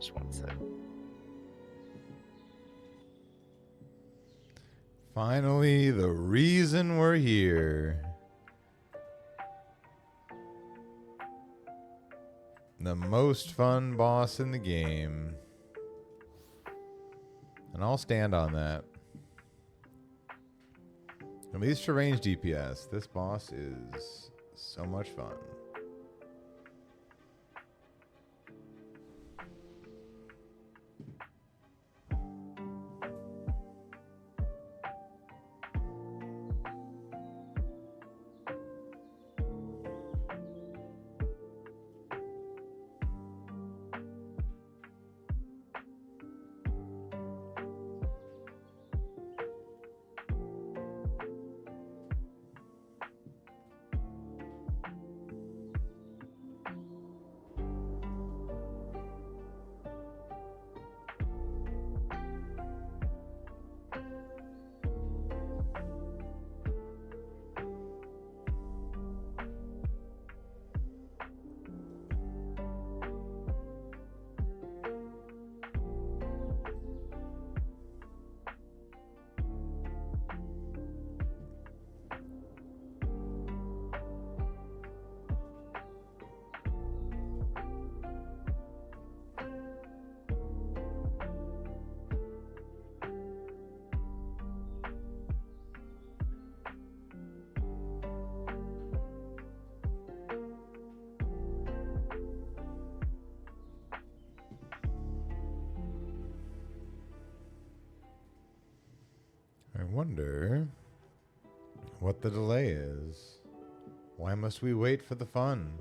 Just one sec. Finally, the reason we're here. The most fun boss in the game. And I'll stand on that. At least for range DPS, this boss is so much fun. I wonder what the delay is. Why must we wait for the fun?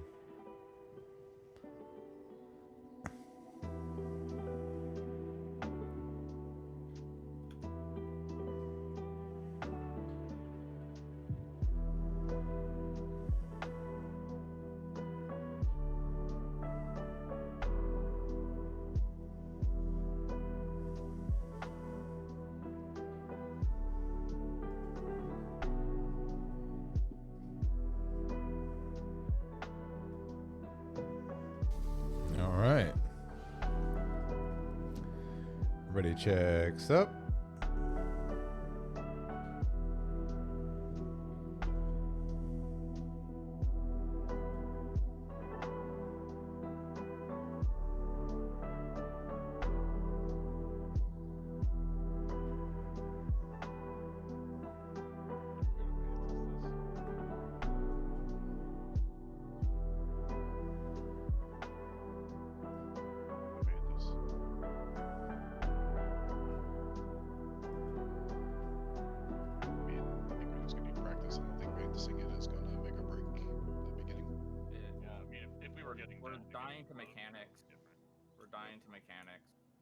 Everybody checks up.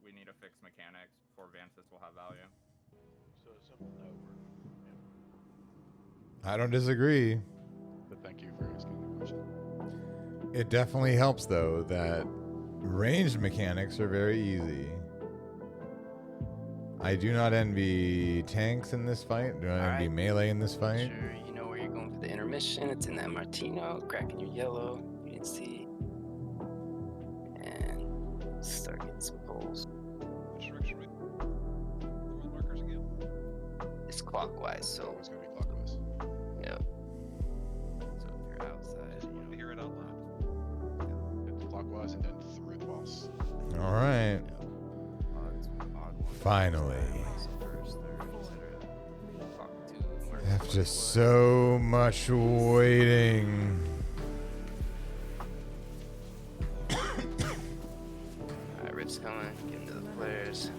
We need to fix mechanics before Vansis will have value. So a simple no word. I don't disagree. But thank you for asking the question. It definitely helps, though, that ranged mechanics are very easy. I do not envy tanks in this fight. Do not envy melee in this fight. Sure, you know where you're going for the intermission. It's in that Martino, cracking your yellow. You can see. And start getting some pulls. Which direction are those markers again? It's clockwise, so It's going to be clockwise. yep. So if you're outside, You want to hear it out loud. It's clockwise and then through the boss. All right. Finally. After so much waiting. Alright, Rip's coming. Get into the flares.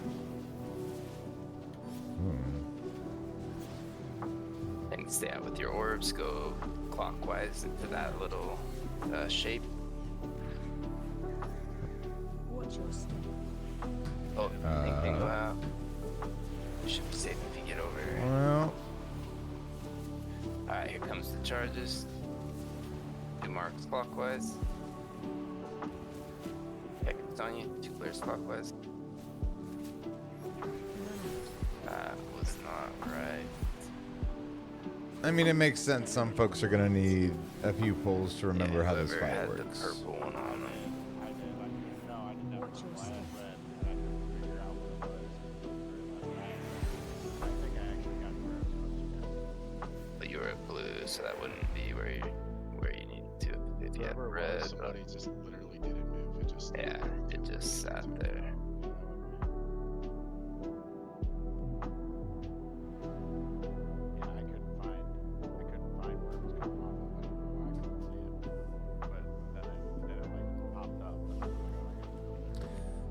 And stay out with your orbs. Go clockwise into that little shape. Oh, thing go out. You should be safe if you get over here. Well, Alright, here comes the charges. Two marks clockwise. Heck, it's on you. Two flares clockwise. That was not right. I mean, it makes sense. Some folks are going to need a few pulls to remember how this whoever fight had works. the purple one on them. I did. No, I didn't have red. so that wouldn't be where you need to if you had Wherever it red. was, somebody just literally didn't move. It just Yeah, it just sat there. Yeah, I couldn't find where it was coming off of. I don't know why I couldn't see it. But then it like popped up and I was like, oh, I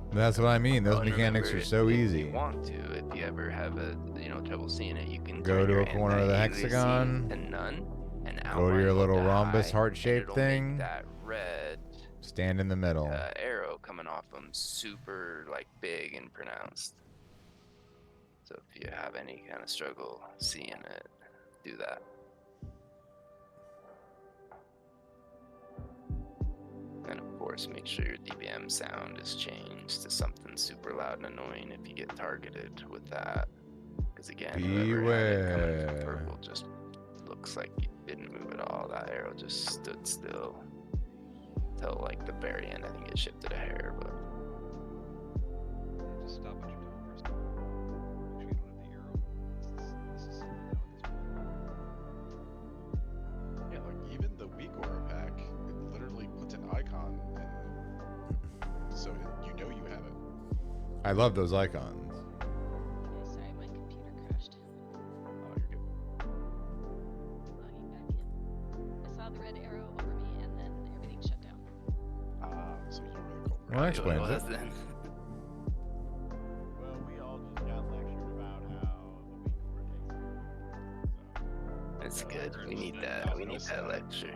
got That's what I mean. Those Oh, and mechanics remember, are so if easy. you want to, if you ever have a trouble seeing it, you can Go turn to your a corner of the anti-aliasing hexagon, to none, and go to your outline little mode to rhombus high, heart-shaped and it'll thing. make that red Stand in the middle. arrow coming off them super like big and pronounced. So if you have any kind of struggle seeing it, do that. And of course, make sure your DBM sound is changed to something super loud and annoying if you get targeted with that. Because again, whoever had it coming from Beware. purple just looks like you didn't move at all. That arrow just stood still till like the very end. I think it shifted a hair, but Yeah, just stop what you're doing first. Make sure you don't have the arrow. This is simple now at this point. Yeah, like even the weak aura pack, it literally puts an icon, and so you know you have it. I love those icons. Oh, sorry, my computer crashed. Oh, you're good. Logging back in. I saw the red arrow over me and then everything shut down. So you were the culprit. Well, that probably what explains it it. was then. Well, we all just got lectured about how the weak core takes it. It's So, good. We need that that. We no need sound. that lecture.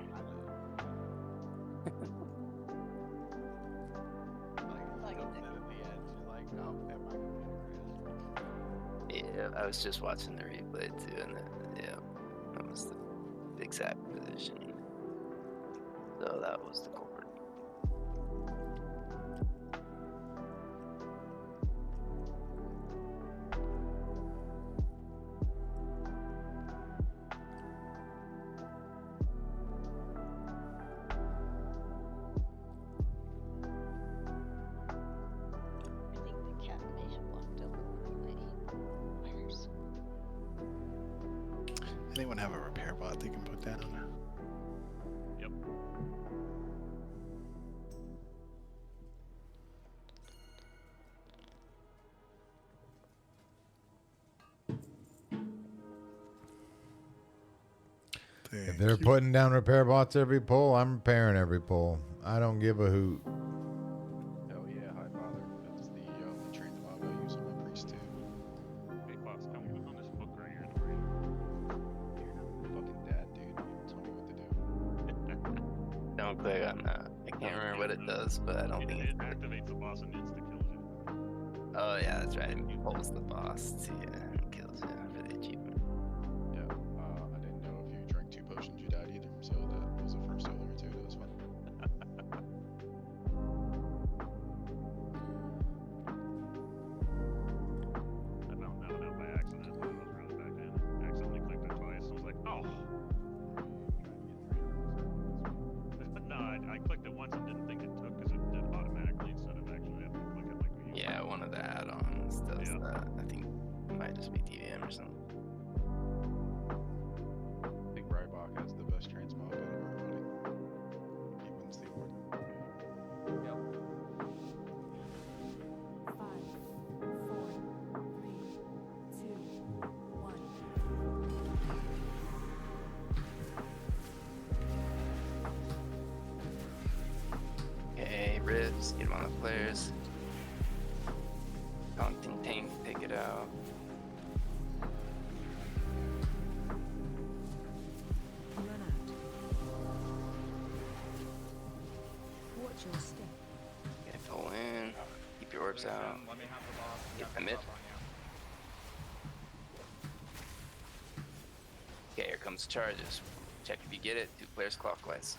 Like it said at the end, she's like, oh, man, my computer crashed. Yeah, I was just watching the replay too, and yeah, that was the exact positioning. So that was the culprit. I think the cat may have walked over one of my wires. Anyone have a repair bot they can put down? Yep. If Thank they're you. putting down repair bots every pull, I'm repairing every pull. I don't give a hoot. Oh yeah, hi father. That's the only trait that I use on my priest too. Hey, boss, tell me what's on this book right here in the brain. You're not my fucking dad, dude. You tell me what to do. Don't click on that. I can't remember what it does, but I don't think it it's good. activates the boss and insta kills you. Oh yeah, that's right. It pulls the boss to you and kills you for the achievement. Yeah. I didn't know if you drank 2 potions you died either, so that was a first earlier too. That was fun. I found that one out by accident when I was running back in. I accidentally clicked it twice. I was like, oh. No, I clicked it once and didn't think it took because it did automatically instead of actually having to click it like we usually Yeah, do. one of the add-ons does Yeah. that. I think it might just be TVM or something. I think Rybach has the best transmog out of everybody. He wins the award. Yep. 5, 4, 3, 2, 1. Okay, ribs, get him on the flares. Taunting tank, take it out. Run out. Watch your step. Okay, pull in. Keep your orbs out. Let me have the boss. Get Got the the mid. buff on you. Okay, here comes the charges. Check if you get it. 2 players clockwise.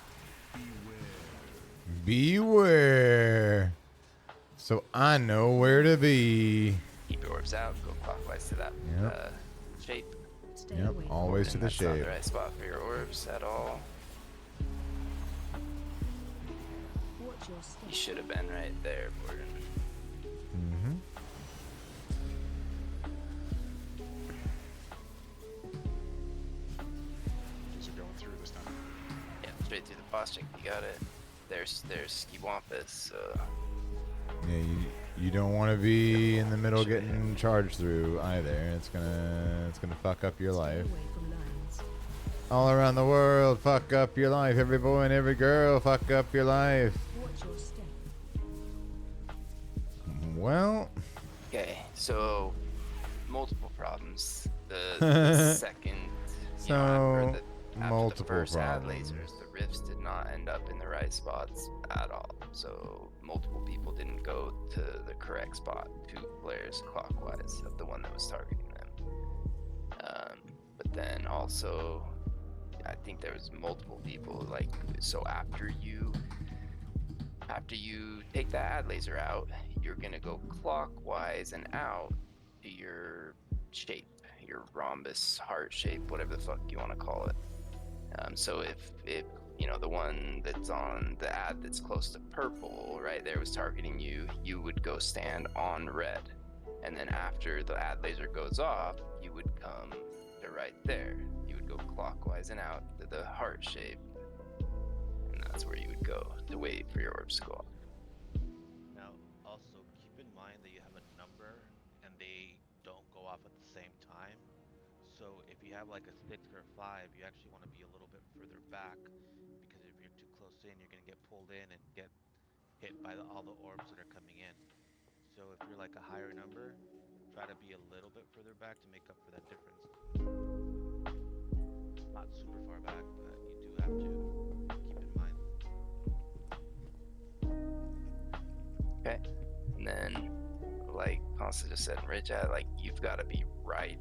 Beware. So I know where to be. Keep your orbs out. Go clockwise to that Yep. shape. Stay Yep, away. always to And the that's not shape. the right spot for your orbs at all. Watch your step. You should have been right there, Borden. Mm-hmm. These are going boss check. You got it. There's Ky'veza. Yeah, you don't want to be in the middle getting charged through either. It's gonna fuck up your Stay life. away from lines. All around the world, fuck up your life. Every boy and every girl, fuck up your life. Watch your step. Well, Okay, so multiple problems. The second, So, after the multiple first ad problems. lasers, the rifts did not end up in the right spots at all. So multiple people didn't go to the correct spot, 2 flares clockwise of the one that was targeting them. But then also, I think there was multiple people like, so after you take that ad laser out, you're gonna go clockwise and out to your shape, your rhombus, heart shape, whatever the fuck you want to call it. So if you know the one that's on the ad that's close to purple, right there was targeting you, you would go stand on red, and then after the ad laser goes off, you would come to right there. You would go clockwise and out to the heart shape, and that's where you would go to wait for your orbs to go off. Now, also keep in mind that you have a number and they don't go off at the same time. So if you have like a 6 or a 5, you actually want to be a little bit further back because if you're too close in, you're gonna get pulled in and get hit by all the orbs that are coming in. So if you're like a higher number, try to be a little bit further back to make up for that difference. Not super far back, but you do have to keep in mind. Okay, and then like Consta just said in Ridge Ad, like you've got to be right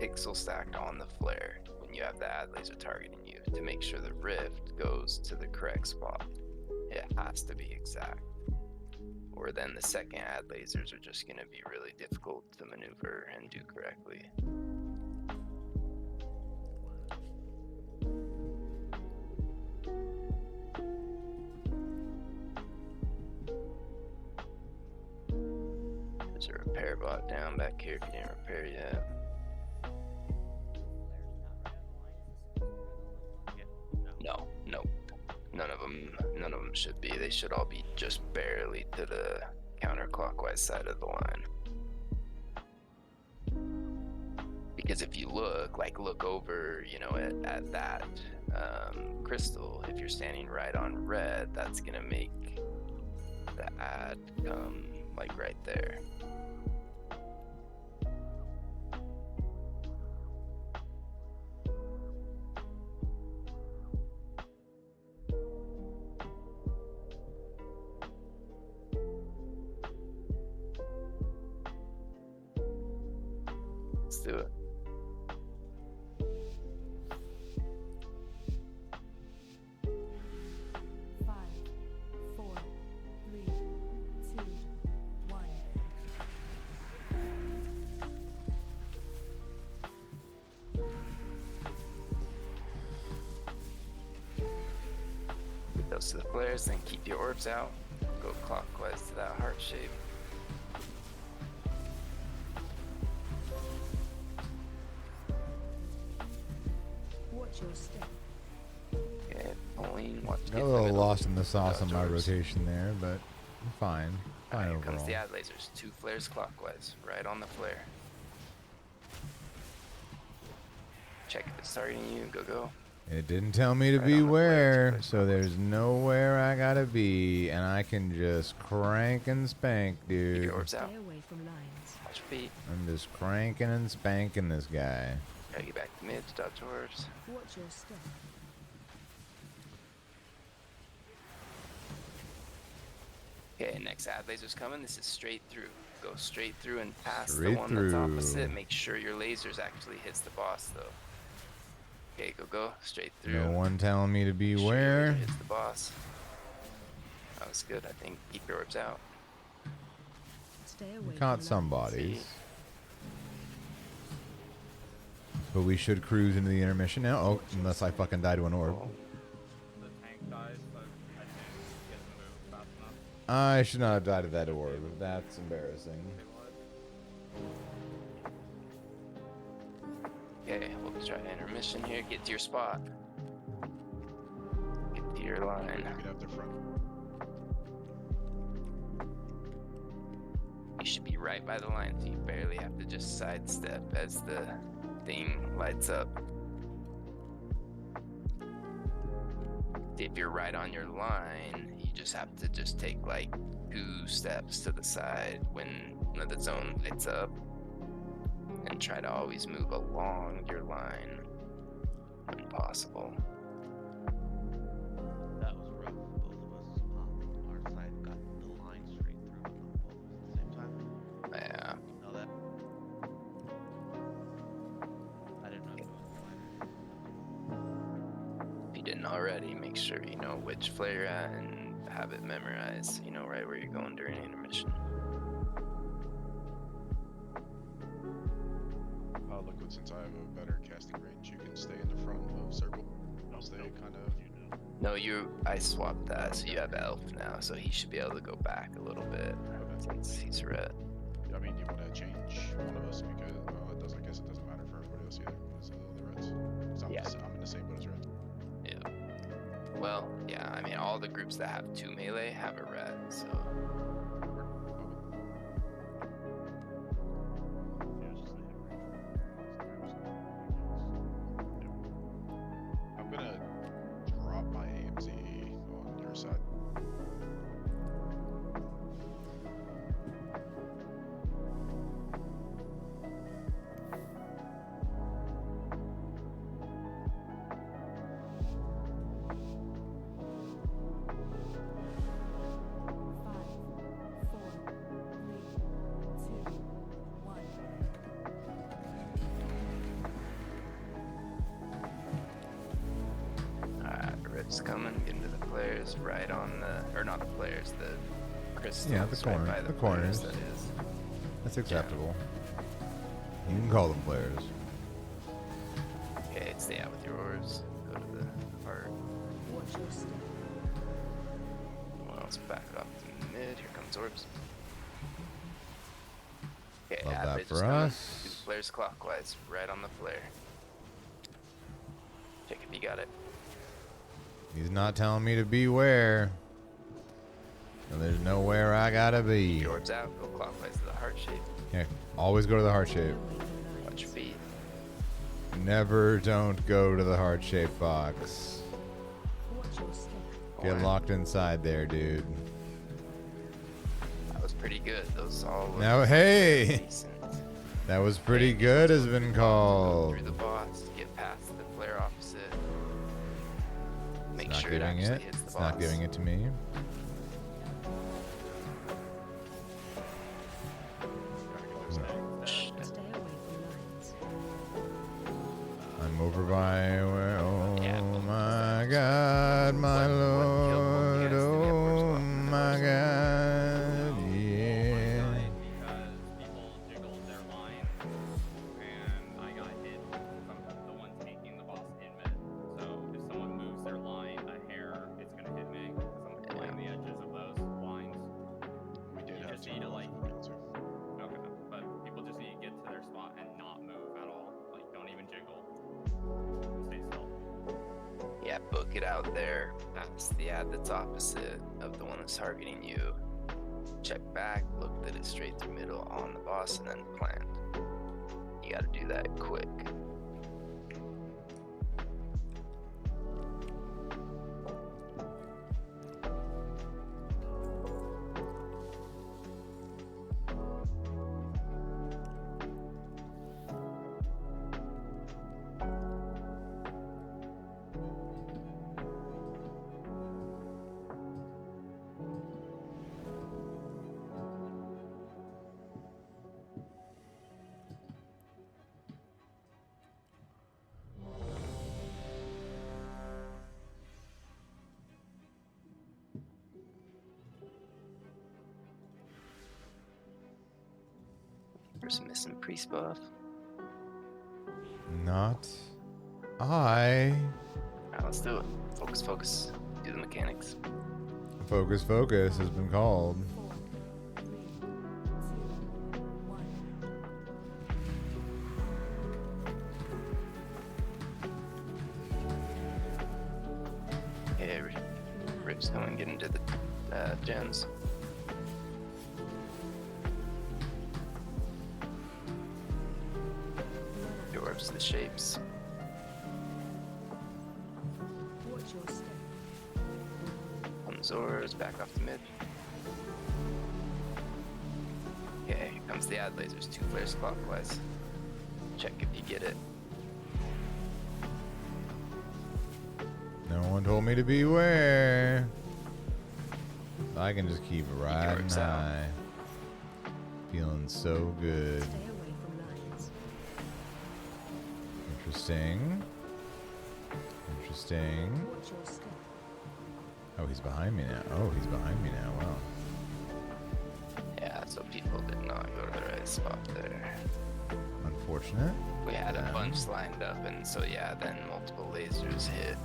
pixel stacked on the flare when you have the ad laser targeting you to make sure the rift goes to the correct spot. It has to be exact, or then the second ad lasers are just going to be really difficult to maneuver and do correctly. There's a repair bot down back here if you didn't repair yet. No, nope. None of them should be. They should all be just barely to the counterclockwise side of the line. Because if you look over, at that crystal, if you're standing right on red, that's gonna make the ad come like right there. Let's do it. Five, four, three, two, one. Get those to the flares, then keep your orbs out. Go clockwise to that heart shape. Watch your step. Okay, pulling. Watch. got a little lost in the sauce on my rotation there, but fine. Fine Here comes overall. the ad lasers. 2 flares clockwise, right on the flare. Check if it's targeting you. Go. It didn't tell me to Right be on the where, flares, so there's nowhere I gotta be, and I can just crank and spank, Keep dude. your orbs out. Stay away from lines. Watch your feet. I'm just cranking and spanking this guy. Gotta get back to mid to dodge orbs. Watch your step. Okay, next ad laser's coming. This is straight through. Go straight through and past Straight the one that's through. opposite. Make sure your lasers actually hits the boss though. Okay, go straight through. No one telling me to be Make sure your where. laser hits the boss. That was good. I think keep your orbs out. Stay away Caught from some lines. bodies. But we should cruise into the intermission now. Oh, unless I fucking die to an orb. Oh, The tank dies, but I didn't get to move fast enough. I should not have died to that orb. That's embarrassing. okay, we'll try intermission here. Get to your spot. Get to your line. Get out the front. You should be right by the line, so you barely have to just sidestep as the thing lights up. If you're right on your line, you just have to just take like 2 steps to the side when the zone lights up, and try to always move along your line when possible. That was rough. Both of us on our side got the line straight through, but not both at the same time. Yeah. Know that? I didn't know if it was minor. If you didn't already, make sure you know which flare you're at and have it memorized so you know right where you're going during intermission. Look, since I have a better casting range, you can stay in the front of circle. I'll stay kind of. No, I swapped that, so you have elf now, so he should be able to go back a little bit since he's red. I mean, you want to change one of us because it doesn't. I guess it doesn't matter for everybody else either. Because the reds. 'Cause I'm in the same boat as red. Yeah. Well, yeah. I mean, all the groups that have 2 melee have a red, so. Yeah, it's just the hit range. I'm gonna drop my AMZ on your side. Red's coming, getting to the players, right on the, or not the players, the crystals. Yeah, the corner, right by the players, corners. that is. That's acceptable. You can call them players. Okay, stay out with your orbs. Go to the heart. Watch your step. Well, let's back up to mid. Here comes orbs. Okay, Love that average for is coming. us. Do the flares clockwise, right on the flare. Check if you got it. He's not telling me to be where. And there's nowhere I gotta be. Your orbs out, go clockwise to the heart shape. Yeah, always go to the heart shape. Watch your feet. Never don't go to the heart shape box. Watch your step. Get Corner. locked inside there, dude. That was pretty good. Those all look Now, hey! decent. That was pretty Okay, good, so has been go called. through the boss, get past the flare opposite. Make It's not sure it giving actually it. hits the It's boss. not giving it to me. Shh. Stay away from lines. I'm over by where, oh Yeah, my God, my What kill Lord, point you guys do get oh first my God, yeah. Because people jiggled their line, and I got hit from the one taking the boss in mid. So if someone moves their line a hair, it's gonna hit me because I'm playing the edges of those lines. We did You have just some need to, of like- those too. Okay, but people just need to get to their spot and not move at all. Like, don't even jiggle. Stay still. Yeah, book it out there. That's the ad that's opposite of the one that's targeting you. Check back, look that it's straight through middle on the boss, and then plant. You gotta do that quick. There's missing priest buff. Not I. Alright, let's do it. Focus, focus. Do the mechanics. Focus, focus has been called. 4, 3, 2, 1. Hey, Rick's coming, get into the gens. Dwarves, the shapes. Watch your step. On Zors, back off the mid. Okay, here comes the ad lasers. 2 flares clockwise. Check if you get it. No one told me to beware. I can just keep riding works out. high. Feeling so good. Stay away from lines. Interesting. Interesting. Watch your step. Oh, he's behind me now. Oh, he's behind me now. Wow. Yeah, so people did not go to the right spot there. Unfortunate. We had a Yeah. bunch lined up, and so yeah, then multiple lasers hit.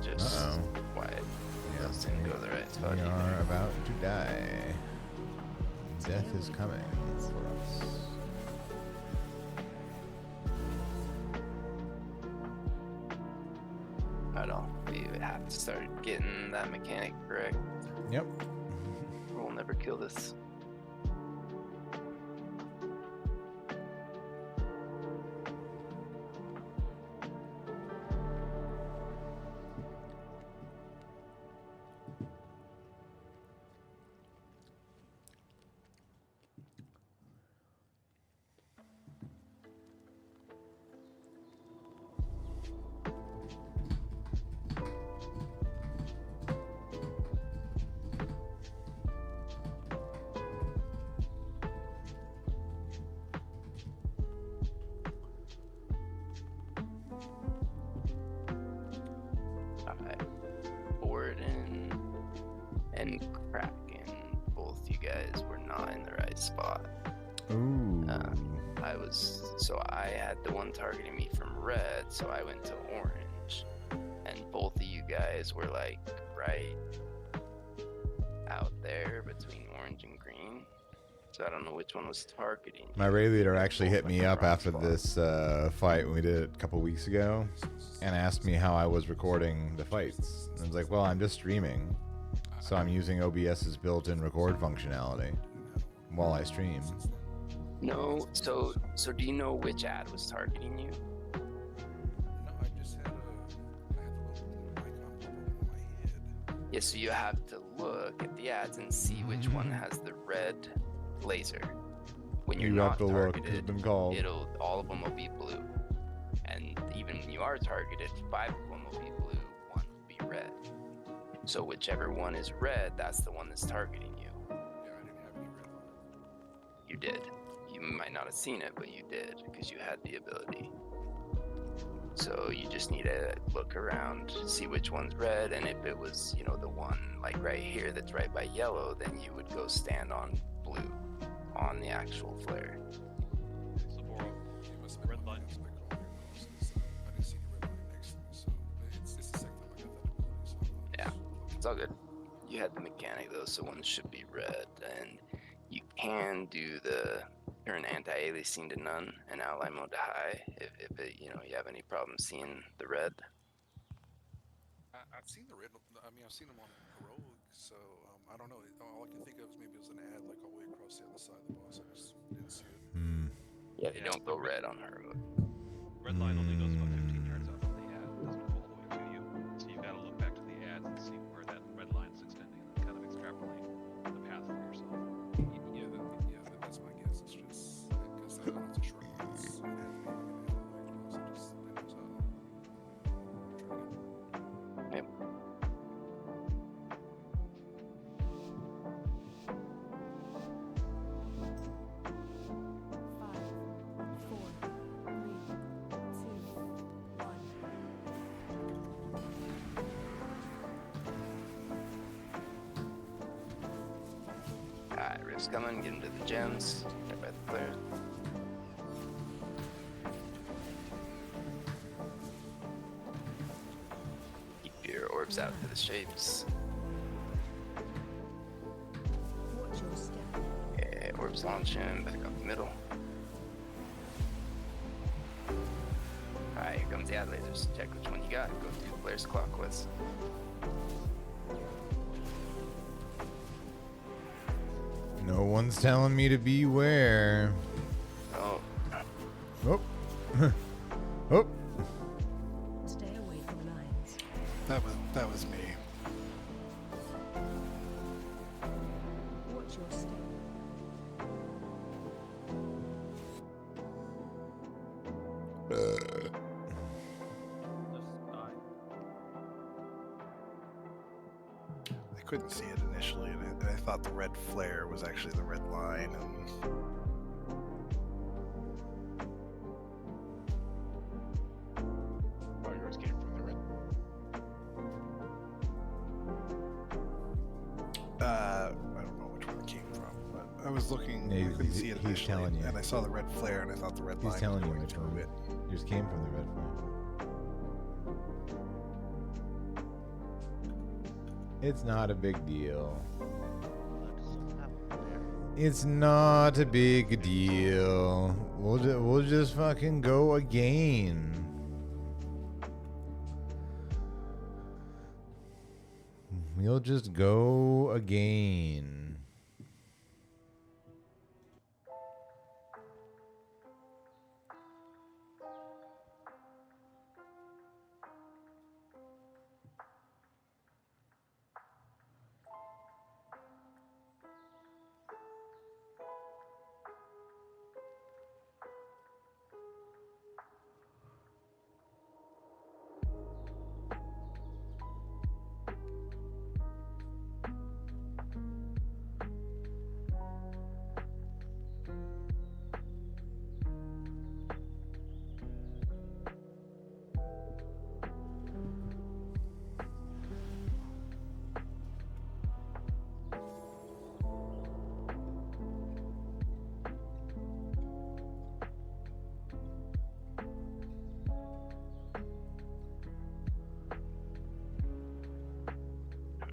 Just Uh-oh. why Yeah. those didn't go to the right spot We either. are about to die. Death is coming for us. I don't. We would have to start getting that mechanic correct. Yep. Or we'll never kill this. Alright. Borden and Kraken. Both you guys were not in the right spot. Ooh. I had the one targeting me from red, so I went to orange. And both of you guys were like right out there between orange and green. So I don't know which one was targeting you. My raid leader actually Both hit went me to the up wrong after spot. this fight when we did it a couple weeks ago and asked me how I was recording the fights. And I was like, well, I'm just streaming. So I'm using OBS's built-in record functionality while I stream. No, so do you know which ad was targeting you? No, I just had the icon pop up on my head. Yeah, so you have to look at the ads and see which one has the red laser. When you're You not have to look. It's targeted, been called. all of them will be blue. And even when you are targeted, 5 of them will be blue, 1 will be red. So whichever one is red, that's the one that's targeting you. Yeah, I didn't have any red on. You did. You might not have seen it, but you did because you had the ability. So you just need to look around, see which one's red, and if it was, the one like right here that's right by yellow, then you would go stand on blue on the actual flare. Saboro, It must have been red my line. aspect on here, since I didn't see the red line next to me, so it's the second time I got that ability, so Yeah. It's all good. You had the mechanic though, so one should be red, and you can do the turn anti-aliasing to none and ally mode to high if it, you have any problem seeing the red. I've seen the red. I mean, I've seen them on Heroic, so I don't know. All I can think of is maybe it was an ad like all the way across the other side of the boss. I just didn't see it. Hmm. Yeah, they Yeah, don't go red on her. red line only goes about 15 turns out from the ad. It doesn't go all the way to you. So you've got to look back to the ads and see where that red line's extending and kind of extrapolate the path for yourself. That's my guess. It's just because I know it's a short one. It's an ad maybe an ad all the way across. I just didn't know. Yep. Five, four, three, two, one. Alright, Rift's coming, get into the gems. Right by the flare. Keep your orbs out to the shapes. Watch your step. Okay, orbs launching, back up the middle. Alright, comes the lasers. Check which one you got. Go 2 players clockwise. No one's telling me to beware. Oh, Oh. Oh. Stay away from lines. That was me. Watch your step. Just die. I couldn't see it initially, and I thought the red flare was actually the red line. And Oh, yours came from the red. I don't know which one it came from, but I was looking. Yeah, I couldn't see it he's initially, telling you. and I saw the red flare, and I thought the red He's line telling was you going which through one. it. Yours came from the red flare. It's not a big deal. It's not a big deal. We'll just fucking go again. We'll just go again.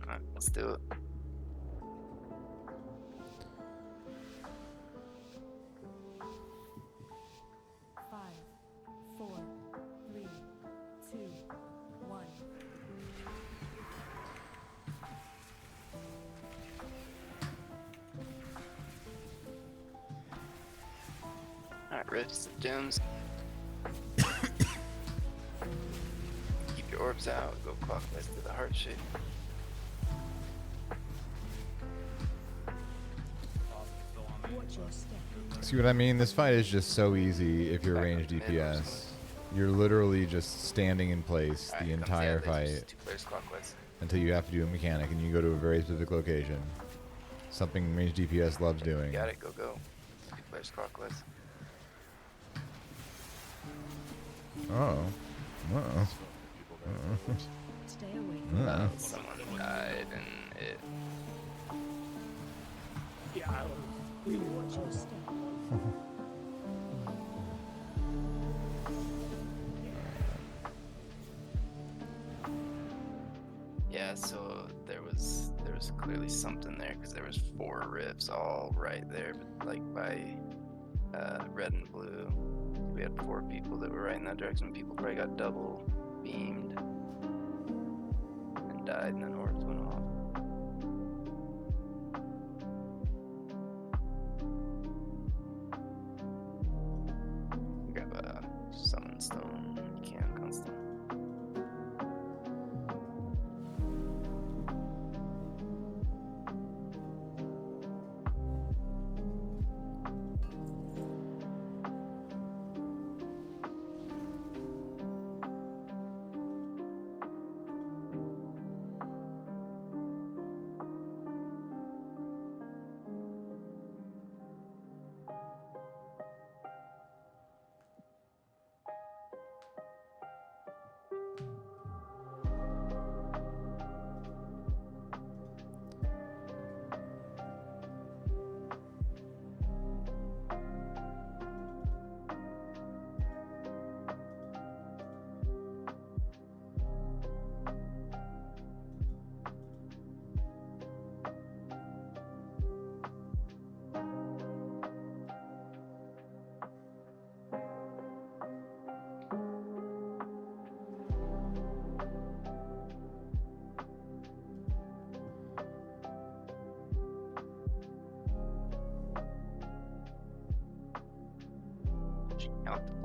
alright, let's do it. Five, four, three, two, one. Alright, rifts and gems. Keep your orbs out. Go clockwise to the heart shape. Still on me. Watch your step. See what I mean? This fight is just so easy if you're Back ranged up mid or DPS. You're literally just standing in place Alright, the here comes entire lasers. fight 2 players clockwise. until you have to do a mechanic and you go to a very specific location. Something ranged DPS loves doing. Got it. Go, go. 2 players clockwise. Oh. Uh-oh. People got it. Stay away from Uh-oh. Someone died and it. Watch your step. Yeah, so there was clearly something there because there was 4 rifts all right there, but like by red and blue, we had 4 people that were right in that direction. People probably got double beamed and died, and then orbs went off. Grab a summon stone. You can constant.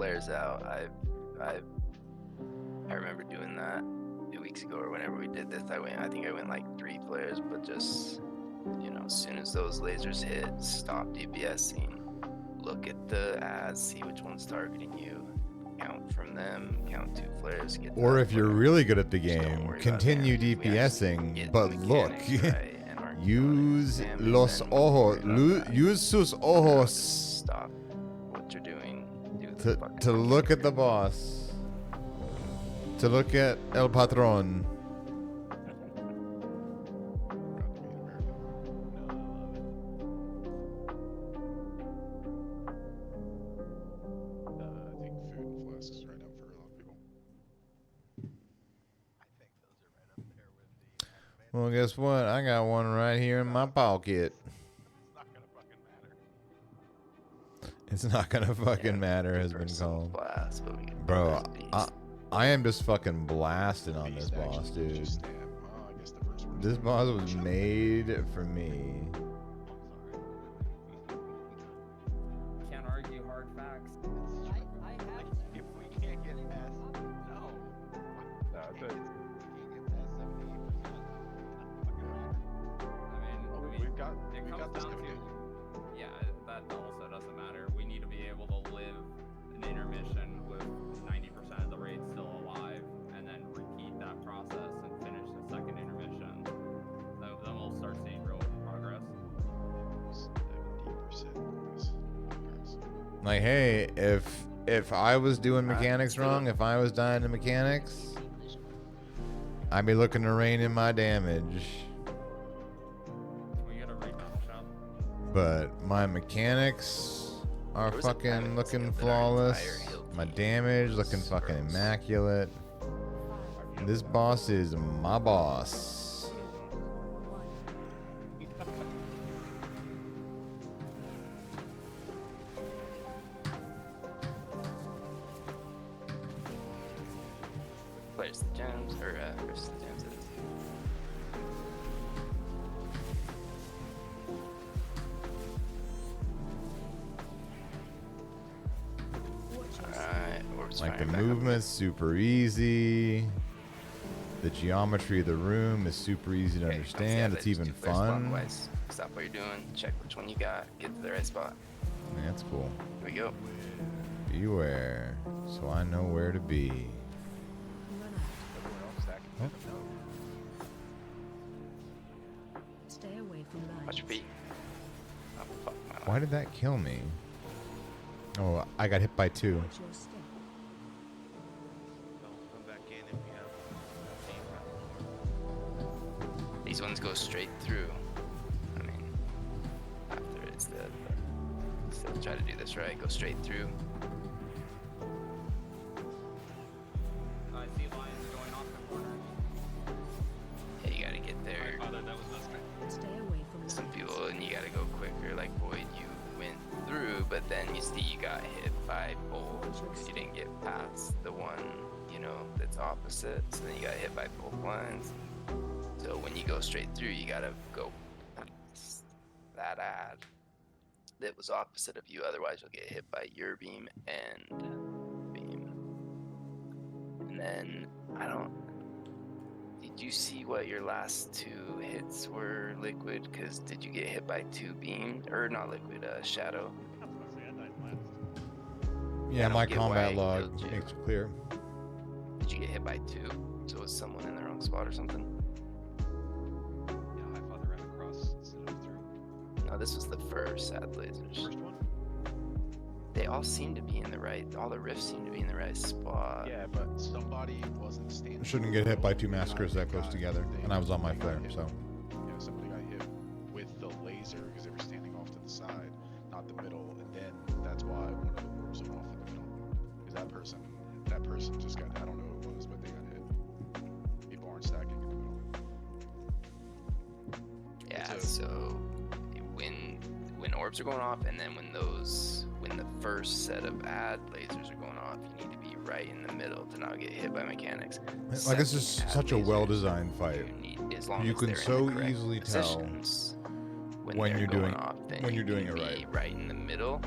flares out. I remember doing that 2 weeks ago or whenever we did this. I think I went like 3 flares, but just, you know, as soon as those lasers hit, stop DPSing, look at the ads, see which one's targeting you, count from them, count 2 flares, get Or that if you're flare. really good at the Just don't game, worry about continue damage. We actually DPSing, get but the look, mechanics right and aren't doing use damage, los then ojos, worry about that. use sus For now, ojos just stop what you're doing. Do the fucking to look at the mechanic. boss, to look at El Patron. Proud to be an American. I think food and flasks is right now for a lot of people. I think those are right up there with the animated. Well, guess what? I got one right here in my pocket. It's not gonna fucking matter. It's not gonna fucking Yeah, matter has been personal called. blast, but we get the Bro, best I am just fucking blasting on this Beast boss, actually dude. just stab. I guess the first word is This stab. boss was made for me. Can't argue hard facts. I have If we can't get past, no. That's We it. can't get past 78%. I mean, We've got it we've got comes this down going. to, yeah, that also doesn't matter. We need to be able to live an intermission with 90% of the raid still alive, and then repeat that process and finish the second intermission. Then we'll start seeing real progress. 70% progress. Like, hey, if I was doing mechanics wrong, if I was dying to mechanics, I'd be looking to rein in my damage. Can we get a raid battle shop? But my mechanics are There was a fucking pattern looking skill that our entire flawless. hill My team damage looking was fucking gross. immaculate. This boss is my boss. Where's the gems? Or, where's the gems? It is. Alright, orbs Like the firing back up. movement's super easy. The geometry of the room is super easy to Okay, understand. It's just even do flares fun. clockwise. Stop what you're doing, check which one you got, get to the right spot. Yeah, that's cool. Here we go. Beware, so I know where to be. Everyone else stacking Oh. to the node. Stay away from lines. Watch your feet. Oh, fuck my life. Why did that kill me? Oh, I got hit by 2. Watch your step. Don't come back in if you have These ones go straight through. I mean, after it's dead, but still try to do this right. Go straight through. I see lions going off the corner. Yeah, you gotta get there. Oh, that was this guy. Stay away from Some lines. people, and you gotta go quicker. Like Boyd, you went through, but then you see you got hit by bolts because you didn't get past the one, you know, that's opposite. So then you got hit by both lines. So when you go straight through, you gotta go past that ad that was opposite of you. Otherwise, you'll get hit by your beam and beam. And then I don't. Did you see what your last 2 hits were, Liquid? Because did you get hit by 2 beam or not Liquid? Shadow. I was gonna say I died last. Yeah, I don't my get why combat it log killed you. makes it clear. Did you get hit by 2? So was someone in the wrong spot or something? Yeah, High Father ran across instead of through. No, this was the first ad lasers. First one? They all seem to be in the right. All the rifts seem to be in the right spot. Yeah, but somebody wasn't standing. Shouldn't get hit by 2 massacres that close together. And I was on my flare, hit. so. Yeah, somebody got hit with the laser because they were standing off to the side, not the middle, and then that's why one of the orbs went off in the middle. Because that person just got, I don't know who it was, but they got hit. People aren't stacking in the middle. Yeah. It's a- So when orbs are going off, and then when the first set of ad lasers are going off, you need to be right in the middle to not get hit by mechanics. Like, it's just Second ad such a lasers, well-designed fight. you need, as long You as can they're in so the correct easily tell positions, when they're you're going doing- off, then when you you're doing can it be right in the middle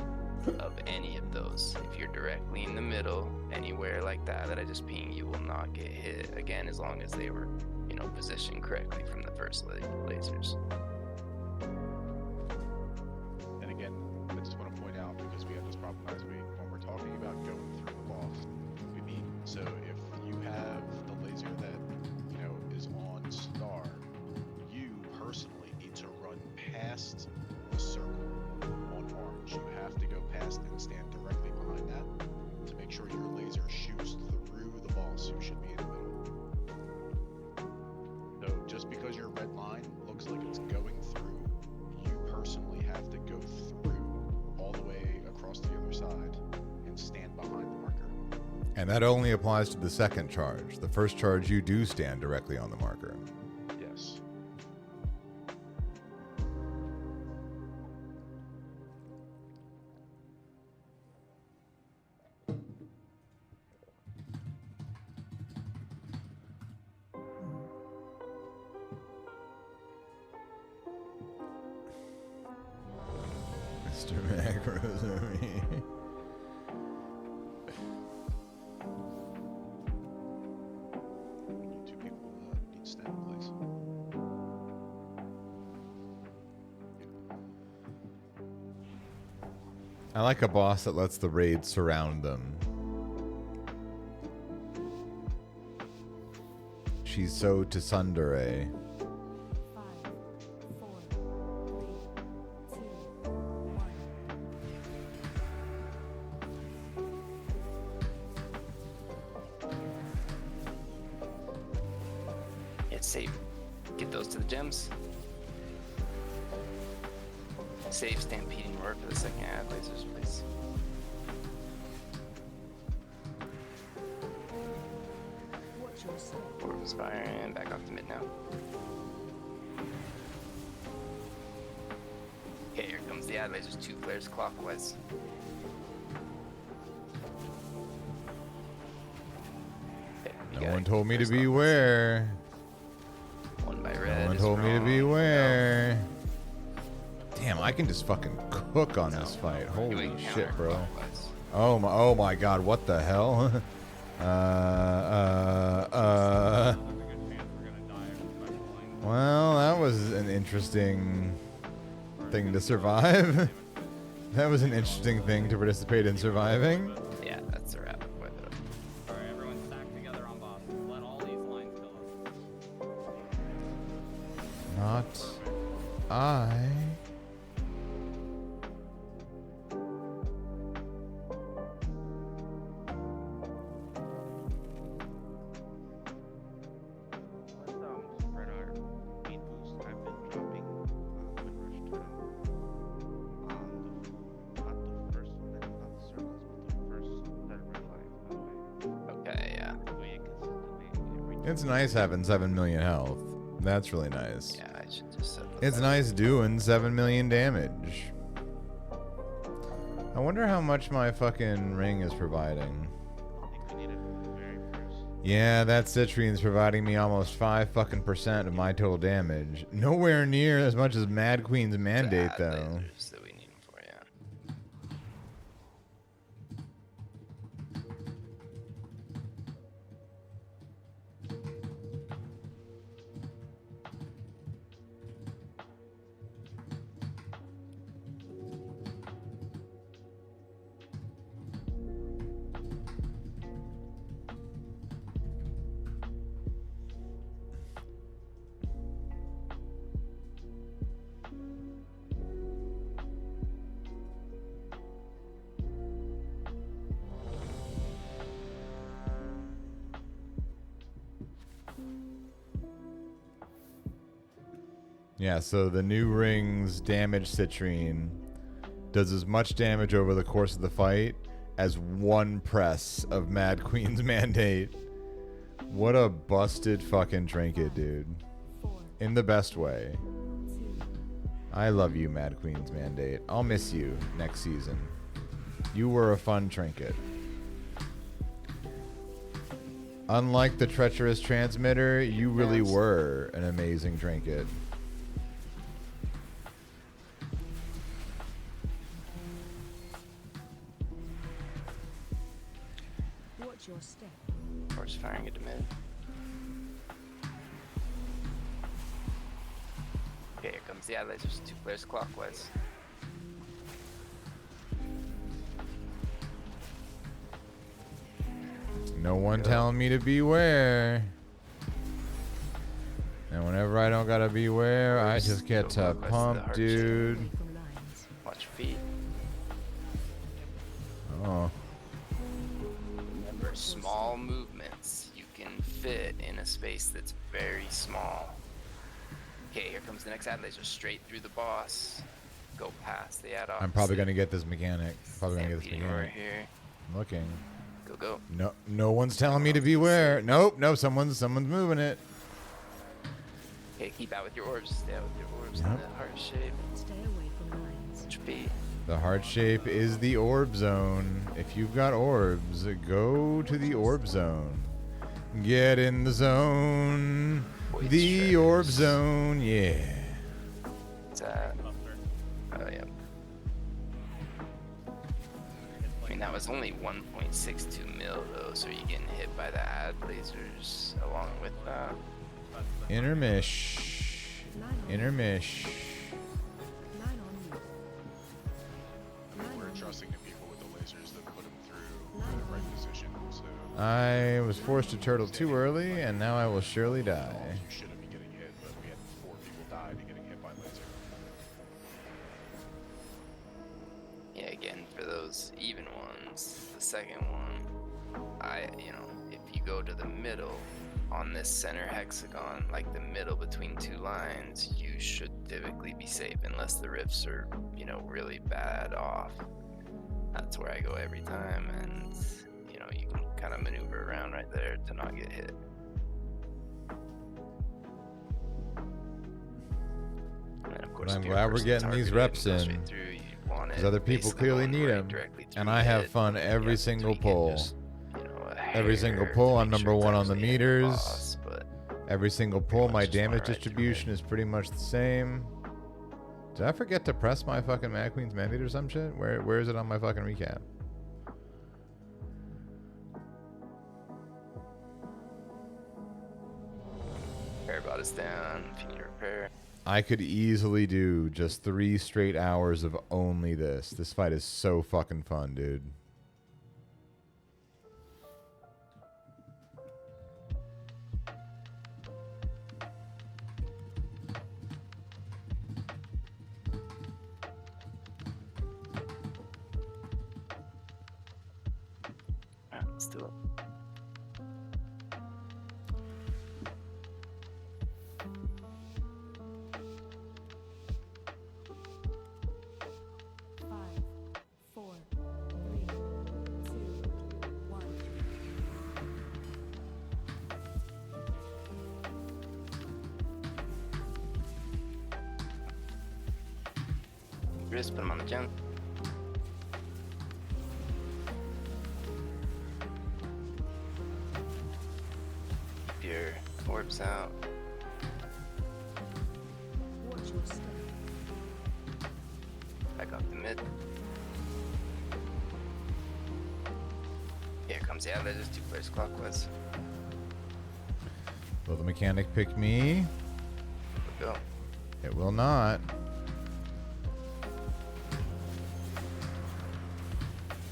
of any of those. If you're directly in the middle, anywhere like that I just pinged, you will not get hit again, as long as they were, you know, positioned correctly from the first lasers. And again, I just want to point out, because we had this problem last week, when we're talking about going through the boss, we mean, so if you have the laser that, you know, is on star, you personally need to run past the circle on orange. You have to go past and stand directly behind that to make sure your laser shoots through the boss, who should be in the middle. So just because your red line looks like it's going through, you personally have to go through all the way across the other side and stand behind the marker. And that only applies to the second charge. The first charge, you do stand directly on the marker. Yes. Mr. Macros are me. You two people need to stand in place. I like a boss that lets the raid surround them. She's so tsundere. 5, 4, 3, 2, 1. It's safe. Get those to the gems. Save stampeding roar for the second ad lasers, please. Watch your step. Orb is firing, back off the mid now. Okay, here comes the ad lasers, 2 flares clockwise. Okay, you No got one it. told me to Flares clockwise. beware. One by red. No one is told me to wrong. beware. Damn, I can just fucking cook on this fight. You Holy went shit, bro. counterclockwise. Oh my god, what the hell? There's a good chance we're gonna die of special line. Well, that was an interesting thing to survive. That was an interesting thing to participate in surviving. Yeah, that's a wrap. Wipe it up. Alright, everyone stack together on boss. Let all these lines kill us. Not I. Let's spread our main boost. I've been dropping Windrush Totem on not the first not the circles, but the first set of red lines, by the way. Okay, yeah. Doing it consistently every It's nice having 7 million health. That's really nice. Yeah, I should just set the It's nice doing 7 million damage. I wonder how much my fucking ring is providing. I think we need it very first. Yeah, that citrine's providing me almost 5% of my total damage. Nowhere near as much as Mad Queen's mandate, ad though. lasers that we need them for, yeah. Yeah, so the new ring's damage citrine does as much damage over the course of the fight as one press of Mad Queen's mandate. What a busted fucking trinket, dude. 4, In the best way. 2, I love you, Mad Queen's mandate. I'll miss you next season. You were a fun trinket. Unlike the treacherous transmitter, you really Yes. were an amazing trinket. your step? Orbs firing into mid. Okay, here comes the eye lasers. 2 players clockwise. No one telling me to beware. And whenever I don't gotta beware, I just get to pump, dude. Away from lines. Watch feet. Oh. Remember, small movements you can fit in a space that's very small. Okay, here comes the next ad laser straight through the boss. Go past the ad. I'm probably gonna get this mechanic. Probably gonna get this Stampeding over mechanic. here. I'm looking. Go. No one's telling me to beware. Nope, someone's moving it. Okay, keep out with your orbs. Stay out with your orbs in Yep. the heart shape. Stay away from lines. Watch feet. The heart shape is the orb zone. If you've got orbs, go to the orb zone. Get in the zone. Void The orb shredders. zone, yeah. What's that? Buster. Oh, yeah. I mean, that was only 1.62 mil, though, so are you getting hit by the ad lasers along with that? Intermish. Line on Intermish. Line on you. Line We're on you. trusting the people with the lasers that put them through the right position. So I was forced to turtle too early, and now I will surely die. you shouldn't be getting hit, but we had 4 people die to getting hit by laser. Yeah, again, for those even ones, the second one, if you go to the middle on this center hexagon, like the middle between 2 lines, you should typically be safe unless the rifts are, really bad off. That's where I go every time, and, you can kind of maneuver around right there to not get hit. And then, of course, I'm if you're glad a we're person getting these targeted reps and go straight in, through, you want because it other people basically clearly going need right 'em, directly through and the I have head. fun You every have to single tweak it pull. just, a Every single hair pull, to I'm make number sure it's 1 on the actually hitting meters. boss, but Every single pull, my much just damage fly right through distribution is pretty much the same. Did I forget to press my fucking Mad Queen's mandate or some shit? Where is it on my fucking recap? repair bot is down. If you need to repair, I could easily do just 3 straight hours of only this. This fight is so fucking fun, dude. alright, let's do it. Five, four, three, two, one. Just put him on the gen. Keep your orbs out. Watch your step. Back off the mid. Here comes the outlet. There's 2 players clockwise. Will the mechanic pick me? Go. It will not.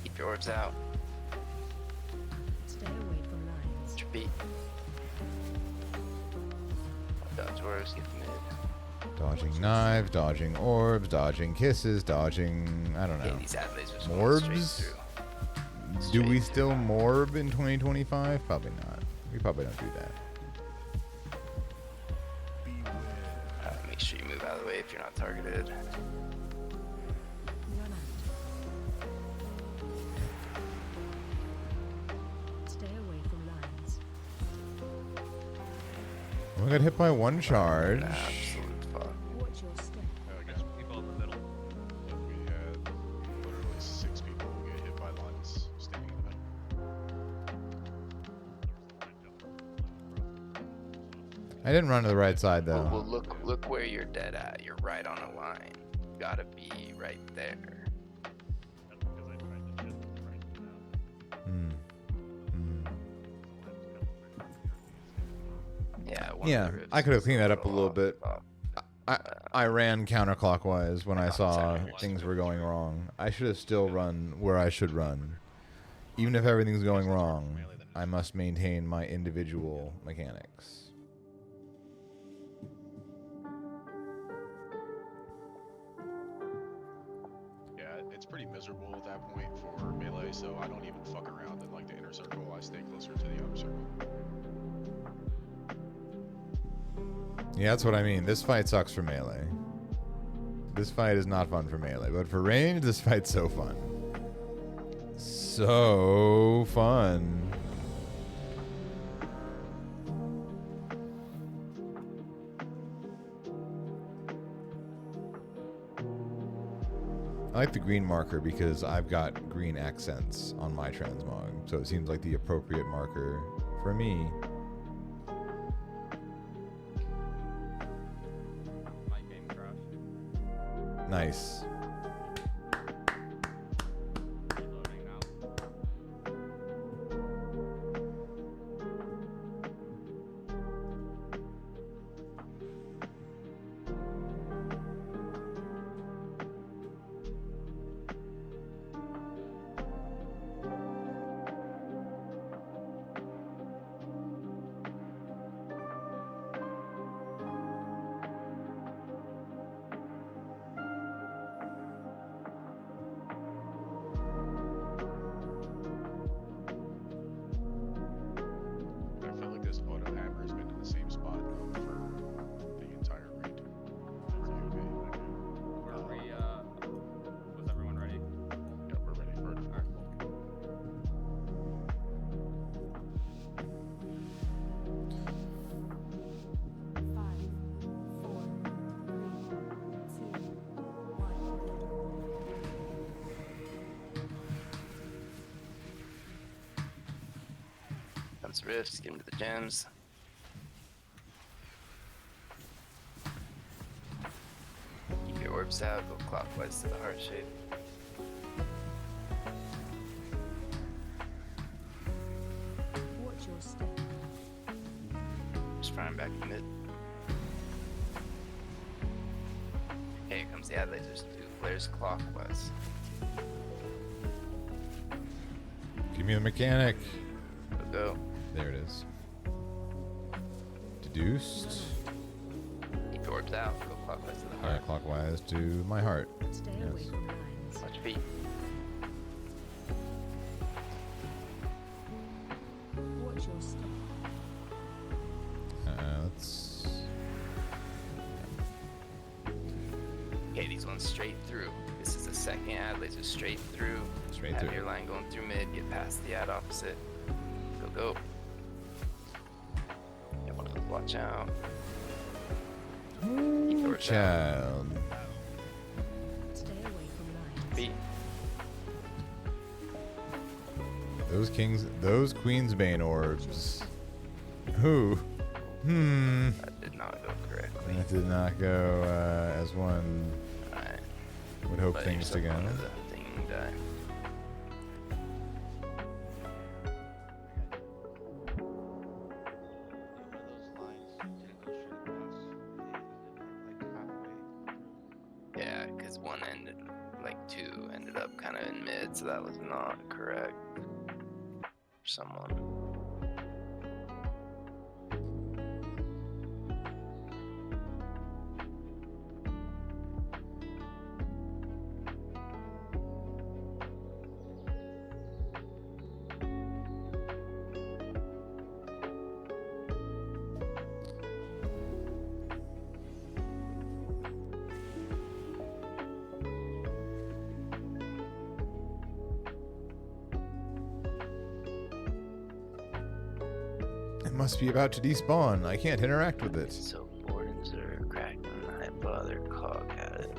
Keep your orbs out. Stay away from lines. Watch your feet. Dodge orbs. Get the mid. Dodging knives, dodging orbs, dodging kisses, dodging... I don't Okay, know. these ad lasers going straight Morbs? through. Do we Straight still through. morb in 2025? Probably not. We probably don't do that. Make sure you move out of the way if you're not targeted. Run out. Stay away from lines. We got hit by 1 charge. Absolute fuck. Watch your step. There's people in the middle. We had literally 6 people get hit by lines standing in the middle. I didn't run to the right side Well, though. look where you're dead at. You're right on a line. You gotta be right there. That's because I tried to shit right now. Hmm. Hmm. Yeah, one of Yeah, the roofs I could have is cleaned that up a little off, bit. off. I ran counterclockwise when I saw Outside. things were going wrong. I should have still run where I should run. Even if everything's going wrong, I must maintain my individual mechanics. Yeah, it's pretty miserable at that point for melee, so I don't even fuck around in like the inner circle. I stay closer to the outer circle. Yeah, that's what I mean. This fight sucks for melee. This fight is not fun for melee, but for range, this fight's so fun. So fun. I like the green marker because I've got green accents on my transmog, so it seems like the appropriate marker for me. My game crashed. Nice. Reloading now. I feel like this auto hammer has been in the same spot for the entire raid. Were we, was everyone ready? Yeah, we're ready for it. Alright, cool. Comes rifts, get into the gems. Keep your orbs out, go clockwise to the heart shape. Watch your step. Just firing back to mid. Okay, here comes the ad lasers. 2 flares clockwise. Give me the mechanic. Go. There it is. Deduced. Keep your orbs out, go clockwise to the heart. Clockwise to my heart. Stay away Yes. from lines. Watch feet. Watch your step. Let's. Okay, these ones straight through. This is the second ad laser straight through. Straight Have through. your line going through mid, get past the ad opposite. Go. Yeah, one of those, watch out. Keep your orbs out. Child. Stay away from lines. Feet. Those Queensbane orbs. Who? That did not go correctly. That did not go as one Alright. would hope Let things to yourself go. onto the thing and die. One of those lines didn't go straight across. It ended like halfway. Yeah, because one ended, like 2 ended up kind of in mid, so that was not correct for someone. It must be about to despawn. I can't interact with it. So Borden's are cracking the hype other cog had it.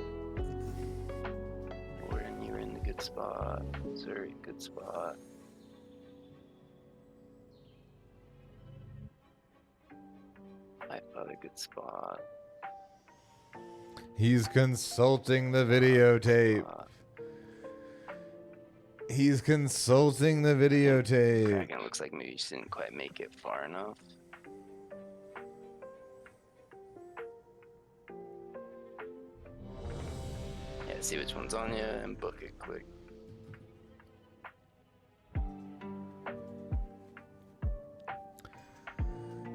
Borden, you were in the good spot. Zuri, good spot. Hype other good spot. He's consulting the videotape. Spot. He's consulting the videotape. Kraken looks like maybe she didn't quite make it far enough. See which one's on you and book it quick.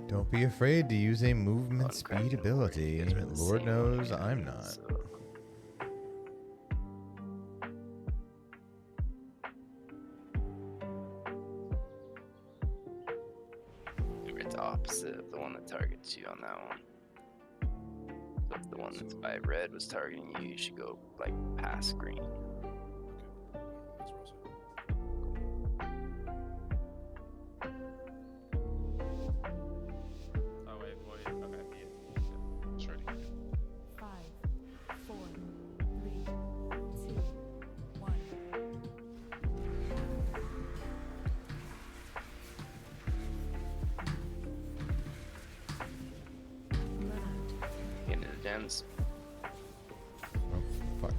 Don't be afraid to use a movement I'm cracking speed the board. ability. You guys are the Lord same knows one, I'm not. so- It's opposite of the one that targets you on that one. So if the one that's by red was targeting you, you should go like past green. That's Rosa. Oh wait, boy. Okay, yeah. It's ready. 5, 4, 3, 2, 1. Run out. Get into the gems. Oh, fuck.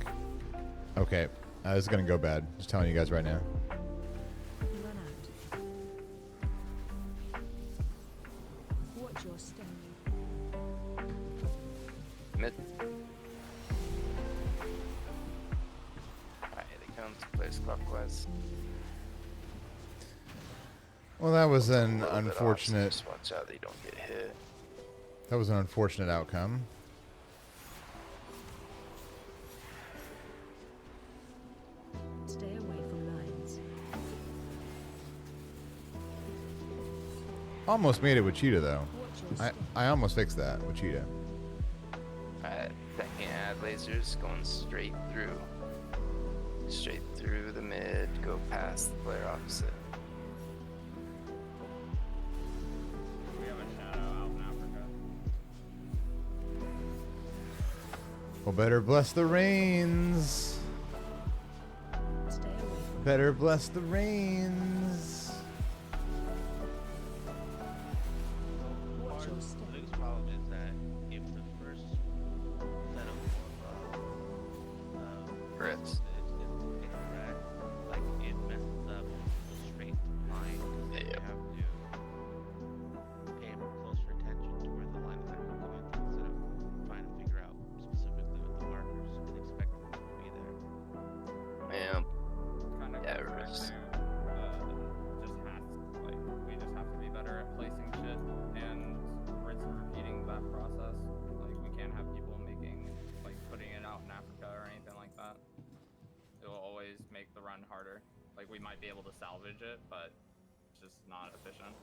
Okay, this is gonna go bad. Just telling you guys right now. Run out. Watch your step. Mid. Alright, here they come. Players clockwise. Well, that was A an little bit off, so unfortunate. just watch out that you don't get hit. That was an unfortunate outcome. Stay away from lines. Almost made it with Cheetah though. Watch your step. I almost fixed that with Cheetah. Alright, second add lasers going straight through. Straight through the mid, go past the player opposite. We have a shadow out in Africa. Well, better bless the rains. Stay away from Better bless the rains. Watch your step. The biggest problem is that if the first set of Grips. is incorrect, like it messes up the straight line. 'Cause Yep. You have to pay closer attention to where the line is actually going to instead of trying to figure out specifically with the markers and expect them to be there. Yeah, Kind of Yeah, goes back it's- to just has like we just have to be better at placing shit and rinse and repeating that process. Like we can't have people making like putting it out in Africa or anything like that. It will always make the run harder. Like we might be able to salvage it, but it's just not efficient.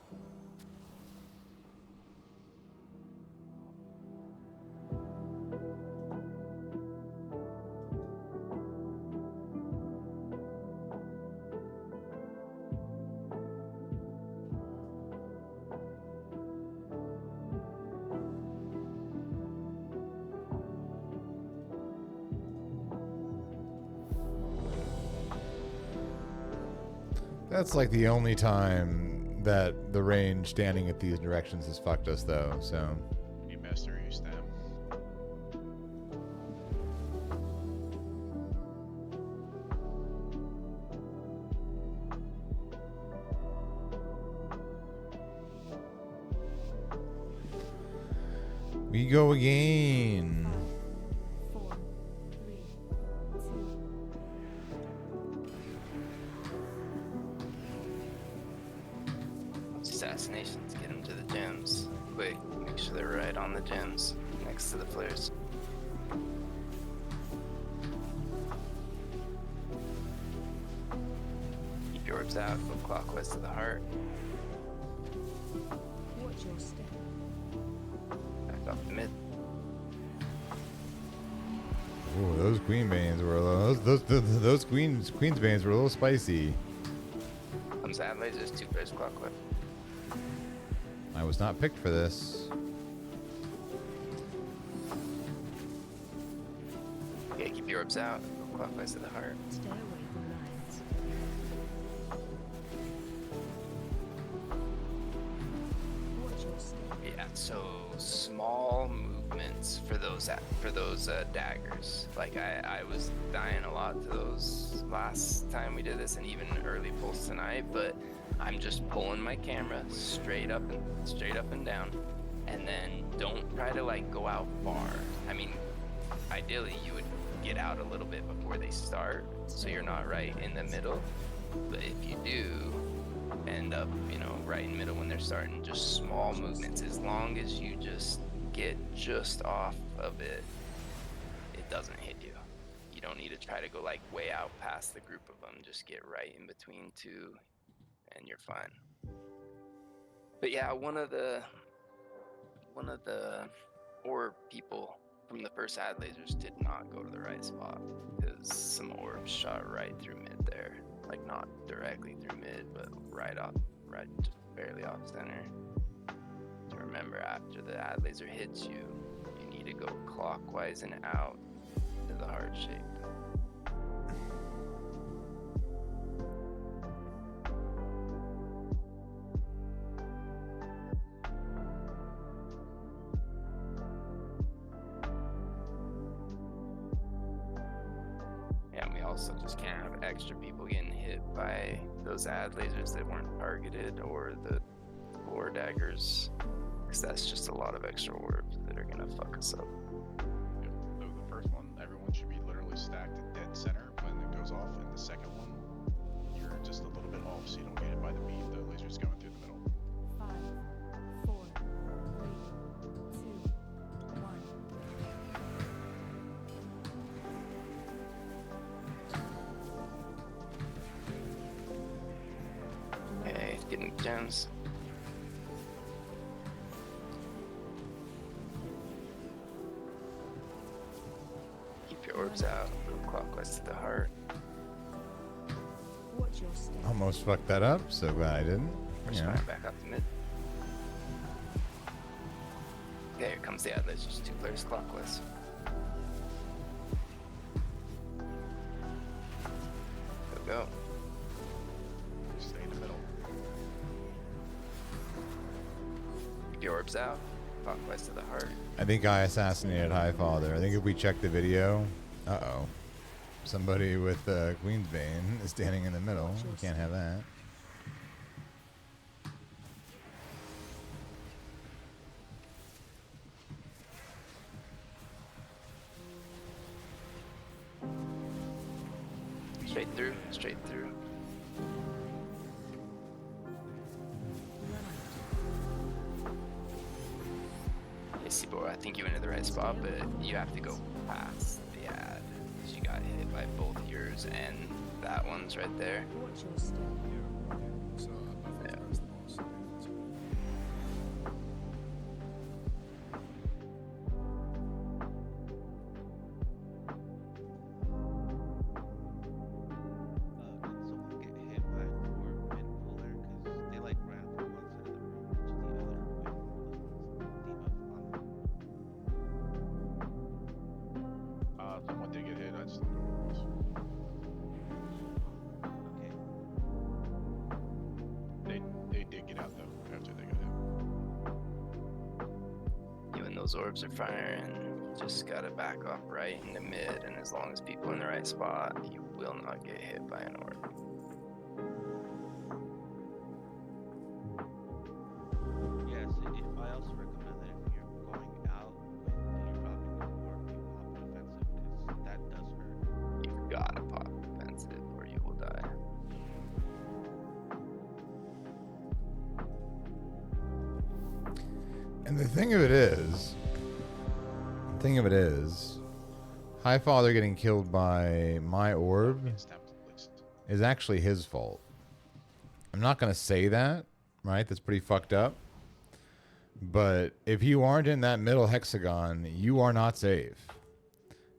That's like the only time that the range standing at these directions has fucked us though, so. You master, you stem. We go again. 4, 3, 2. assassinations, get them to the gems. Quick, make sure they're right on the gems, next to the flares. Keep your orbs out, go clockwise to the heart. Watch your step. Back off the mid. Ooh, those queen banes were a little, those queen's banes were a little spicy. Comes out lasers, 2 players clockwise. I was not picked for this. Okay, keep your orbs out, go clockwise to the heart. Stay away from lines. Watch your step. Yeah, so small movements for those daggers. Like I was dying a lot to those last time we did this, and even early pulls tonight. But I'm just pulling my camera straight up and down, and then don't try to like go out far. I mean, ideally you would get out a little bit before they start, so you're not right in the middle. But if you do end up, you know, right in the middle when they're starting, just small movements, as long as you just get just off of it, it doesn't hit you. You don't need to try to go like way out past the group of them. Just get right in between two and you're fine. But yeah, one of the orb people from the first ad lasers did not go to the right spot because some orbs shot right through mid there. Like not directly through mid, but right just barely off center. So remember, after the ad laser hits you, you need to go clockwise and out to the heart shape. And we also just can't have extra people getting hit by those ad lasers that weren't targeted or the core daggers, because that's just a lot of extra orbs that are gonna fuck us up. Yep. So the first one, everyone should be literally stacked at dead center when it goes off, and the second one, you're just a little bit off so you don't get hit by the beam. The laser's going through the middle. 5, 4, 3, 2, 1. Okay, getting gems. Keep your orbs out, go clockwise to the heart. Watch your step. Almost fucked that up. So glad I didn't. Just Yeah. fire back up to mid. Okay, here comes the ad lasers, 2 players clockwise. Go. Stay in the middle. Keep your orbs out, clockwise to the heart. I think I assassinated Highfather. I think if we check the video, somebody with Queen's Bane is standing in the middle. We can't have that. Straight through, straight through. Hey, Seaboy, I think you went to the right spot, but you have to go past the ad. Because you got hit by both yours and that one's right there. Watch your step. Yeah. Okay. So I Yeah. think that's the boss. Did someone get hit by an orb mid-puller? Because they like ran from one side of the room to the other with debuff on. Someone did get hit. I just don't know who it was. Okay. They did get out though after they got hit. You and those orbs are firing. You just gotta back off right in the mid, and as long as people are in the right spot, you will not get hit by an orb. Yes, if I also recommend that if you're going out and you're dropping an orb, you pop an offensive because that does hurt. You gotta pop defensive or you will die. And the thing of it is, Highfather getting killed by my orb It's tempted, at least. is actually his fault. I'm not going to say that, right? That's pretty fucked up. But if you aren't in that middle hexagon, you are not safe.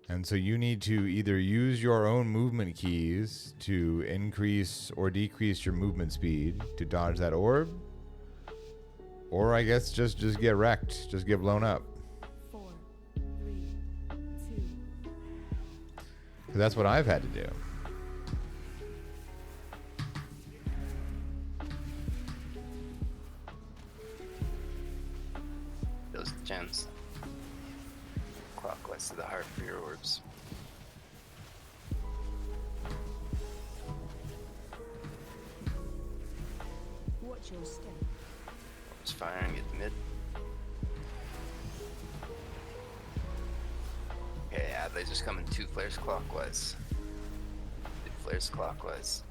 And so you need to either use your own movement keys to increase or decrease your movement speed to dodge that orb. Or I guess just get wrecked. Just get blown up. 4, 3, 2. Because that's what I've had to do. Those gems. Clockwise to the heart for your orbs. Watch your step. Orbs firing, get the mid. Okay, Ad lasers coming 2 flares clockwise. 2 flares clockwise.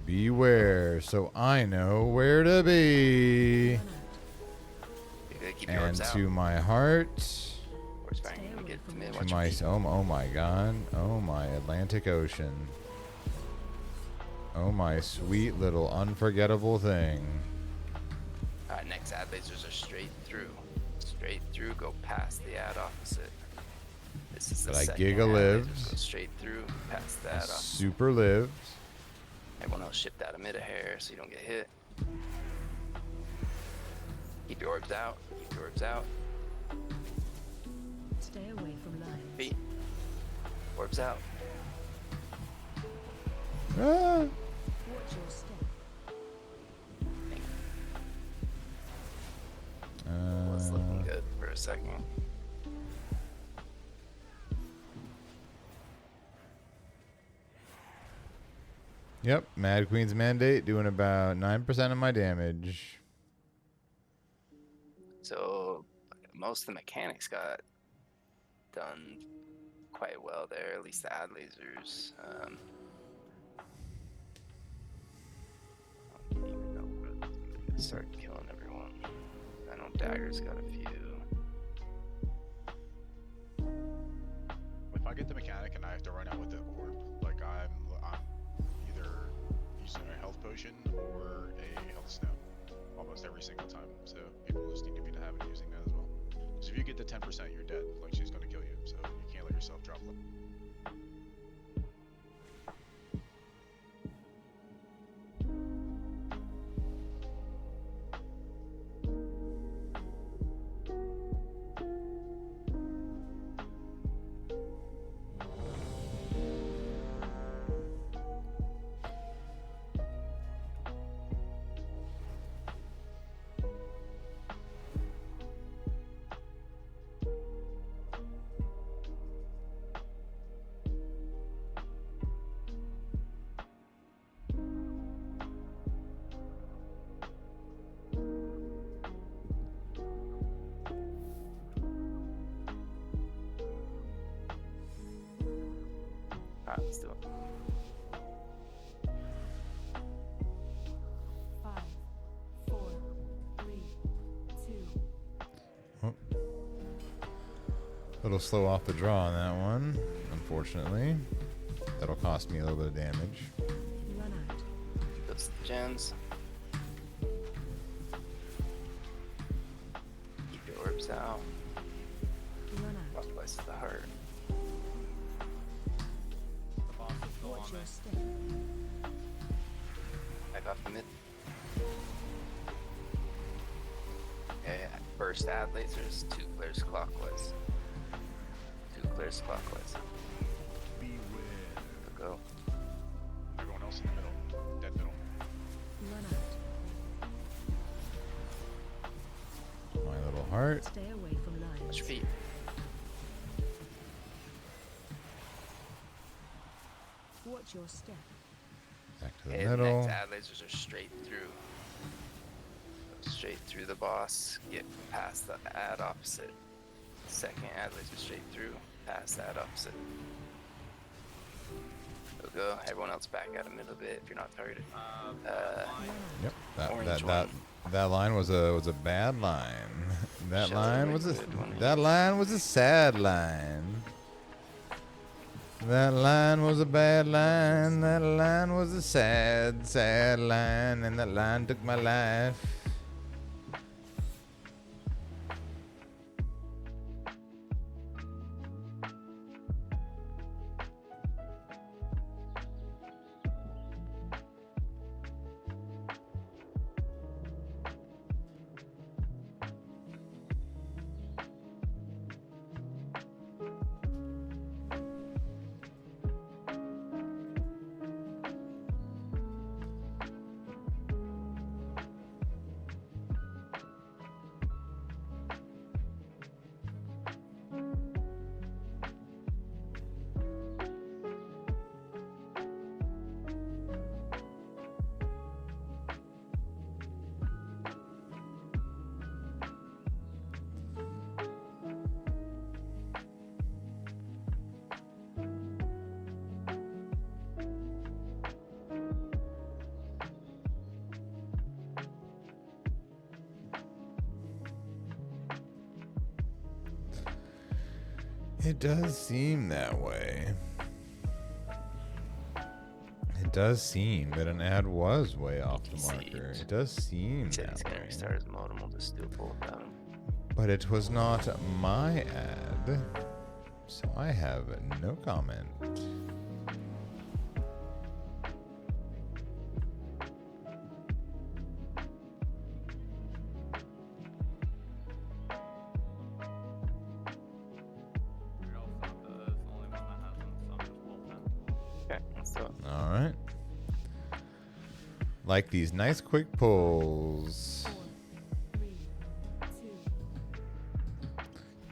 Beware, so I know where to be. Run out. You gotta keep your And orbs out. to my heart, Orbs back. Stay You can away get from to mid. the to Watch my your feet. oh my god, oh my Atlantic Ocean, oh my sweet little unforgettable thing. Alright, next ad lasers are straight through. Straight through, go past the ad opposite. This is the But I second giga ad lived. lasers, go straight through, past the ad opposite. Super lived. Everyone else shipped out of mid a hair so you don't get hit. Keep your orbs out. Keep your orbs out. Stay away from lions. Feet. Orbs out. Ah. Watch your step. Was looking good for a second. Yep, Mad Queen's Mandate doing about 9% of my damage. So most of the mechanics got done quite well there, at least the ad lasers. I don't even know where I'm gonna start killing everyone. I know Dagger's got a few. If I get the mechanic and I have to run out with the orb, like I'm either using a health potion or a health stone almost every single time. So people just need to be to have it using that as well. So if you get to 10%, you're dead. Like she's gonna kill you. So you can't let yourself drop level. Alright, let's do it. 5, 4, 3, 2. Oh. A little slow off the draw on that one, unfortunately. That'll cost me a little bit of damage. Run out. Those gems. Keep your orbs out. Run out. Clockwise to the heart. The boss is still Watch on your me. step. Back off the mid. Okay, first ad lasers, 2 flares clockwise. 2 flares clockwise. Go. Everyone else in the middle, dead middle. Run out. My little heart. Stay away from lions. Watch your feet. Watch your step. Back to the Okay, the middle. next ad lasers are straight through. Go straight through the boss. Get past the ad opposite. Second ad laser straight through. Past the ad opposite. Go. Everyone else back out a middle bit if you're not targeted. Yep, Orange that line was a bad line. That Shall line we was a good one? that line was a sad line. That line was a bad line. That line was a sad, sad line, and that line took my life. It does seem that way. It does seem that an ad was way off the marker. It does seem Said that he's gonna way. restart his modem. We'll just do a pull without him. But it was not my ad, so I have no comment. It's the only one that hasn't, so I'm just pulled in. Okay, let's do it. All right. Like these nice quick pulls. 4, 3, 2.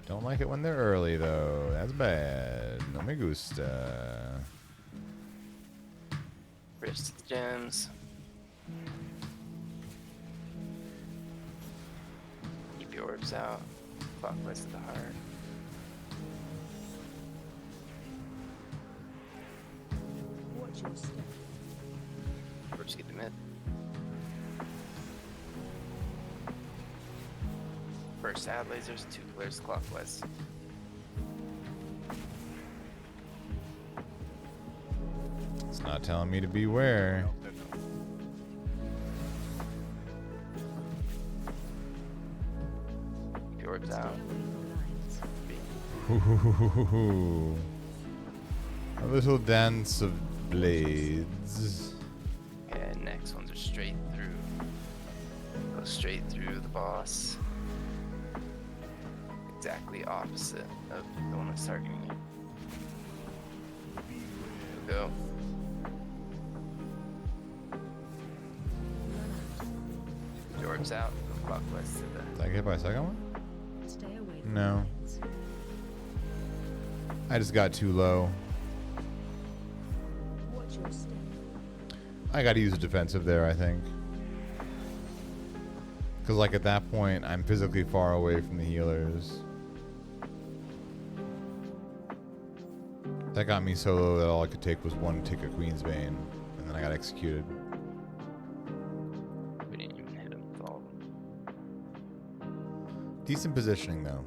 Don't like it when they're early though. That's bad. No me gusta. Wrist gems. Keep your orbs out. Clockwise to the heart. Watch your step. Orbs get to mid. First ad lasers, 2 flares clockwise. It's not telling me to beware. No, no, no. Keep your orbs Stay out. away from lines. Ooh. A little dance of blades. And next ones are straight through. Go straight through the boss. Exactly opposite of the one that's targeting you. Go. Your orbs out. Go clockwise to the. Did I get by a second one? Stay away from No. lines. I just got too low. Watch your step. I gotta use a defensive there, I think. Because, like, at that point, I'm physically far away from the healers. That got me so low that all I could take was one tick of Queensbane, and then I got executed. We didn't even hit him with all of them. Decent positioning, though.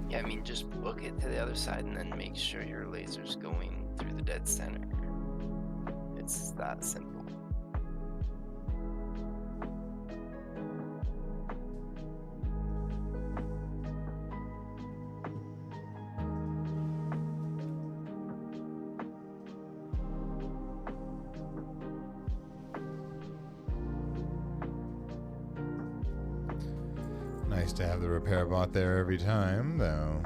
Yeah, I mean, just book it to the other side and then make sure your laser's going through the dead center. It's that simple. Nice to have the repair bot there every time, though.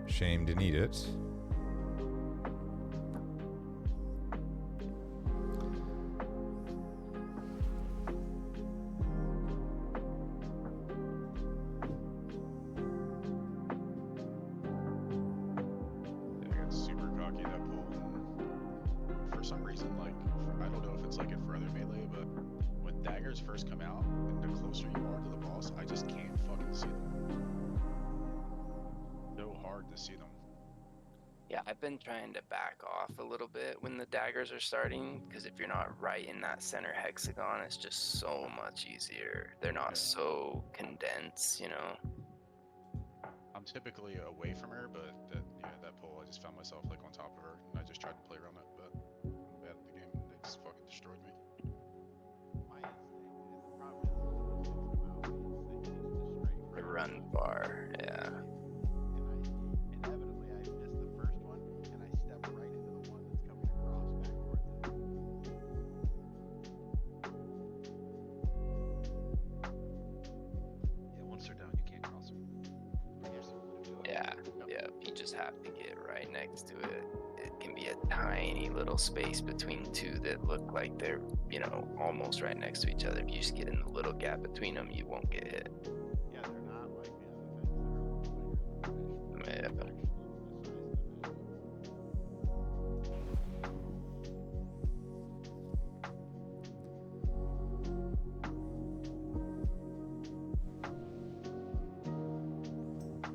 Shame to need it. I got super cocky that pull. For some reason, like, I don't know if it's like it for other melee, but when daggers first come out, and the closer you are to the boss, I just can't fucking see them. So hard to see them. Yeah, I've been trying to back off a little bit when the daggers are starting, because if you're not right in that center hexagon, it's just so much easier. They're not Yeah. so condensed, you know? I'm typically away from her, but that pull, I just found myself like on top of her, and I just tried to play around it, but I'm bad at the game, and they just fucking destroyed me. My instinct is the problem is my instinct is to straight The right. run bar, yeah. And inevitably I miss the first one and I step right into the one that's coming across back towards it. Yeah, once they're down, you can't cross them. Yeah, yeah. You just have to get right next to it. It can be a tiny little space between two that look like they're, you know, almost right next to each other. If you just get in the little gap between them, you won't get hit. Yeah, they're not like the other things that are a little bigger. Yeah. Actually, the size of the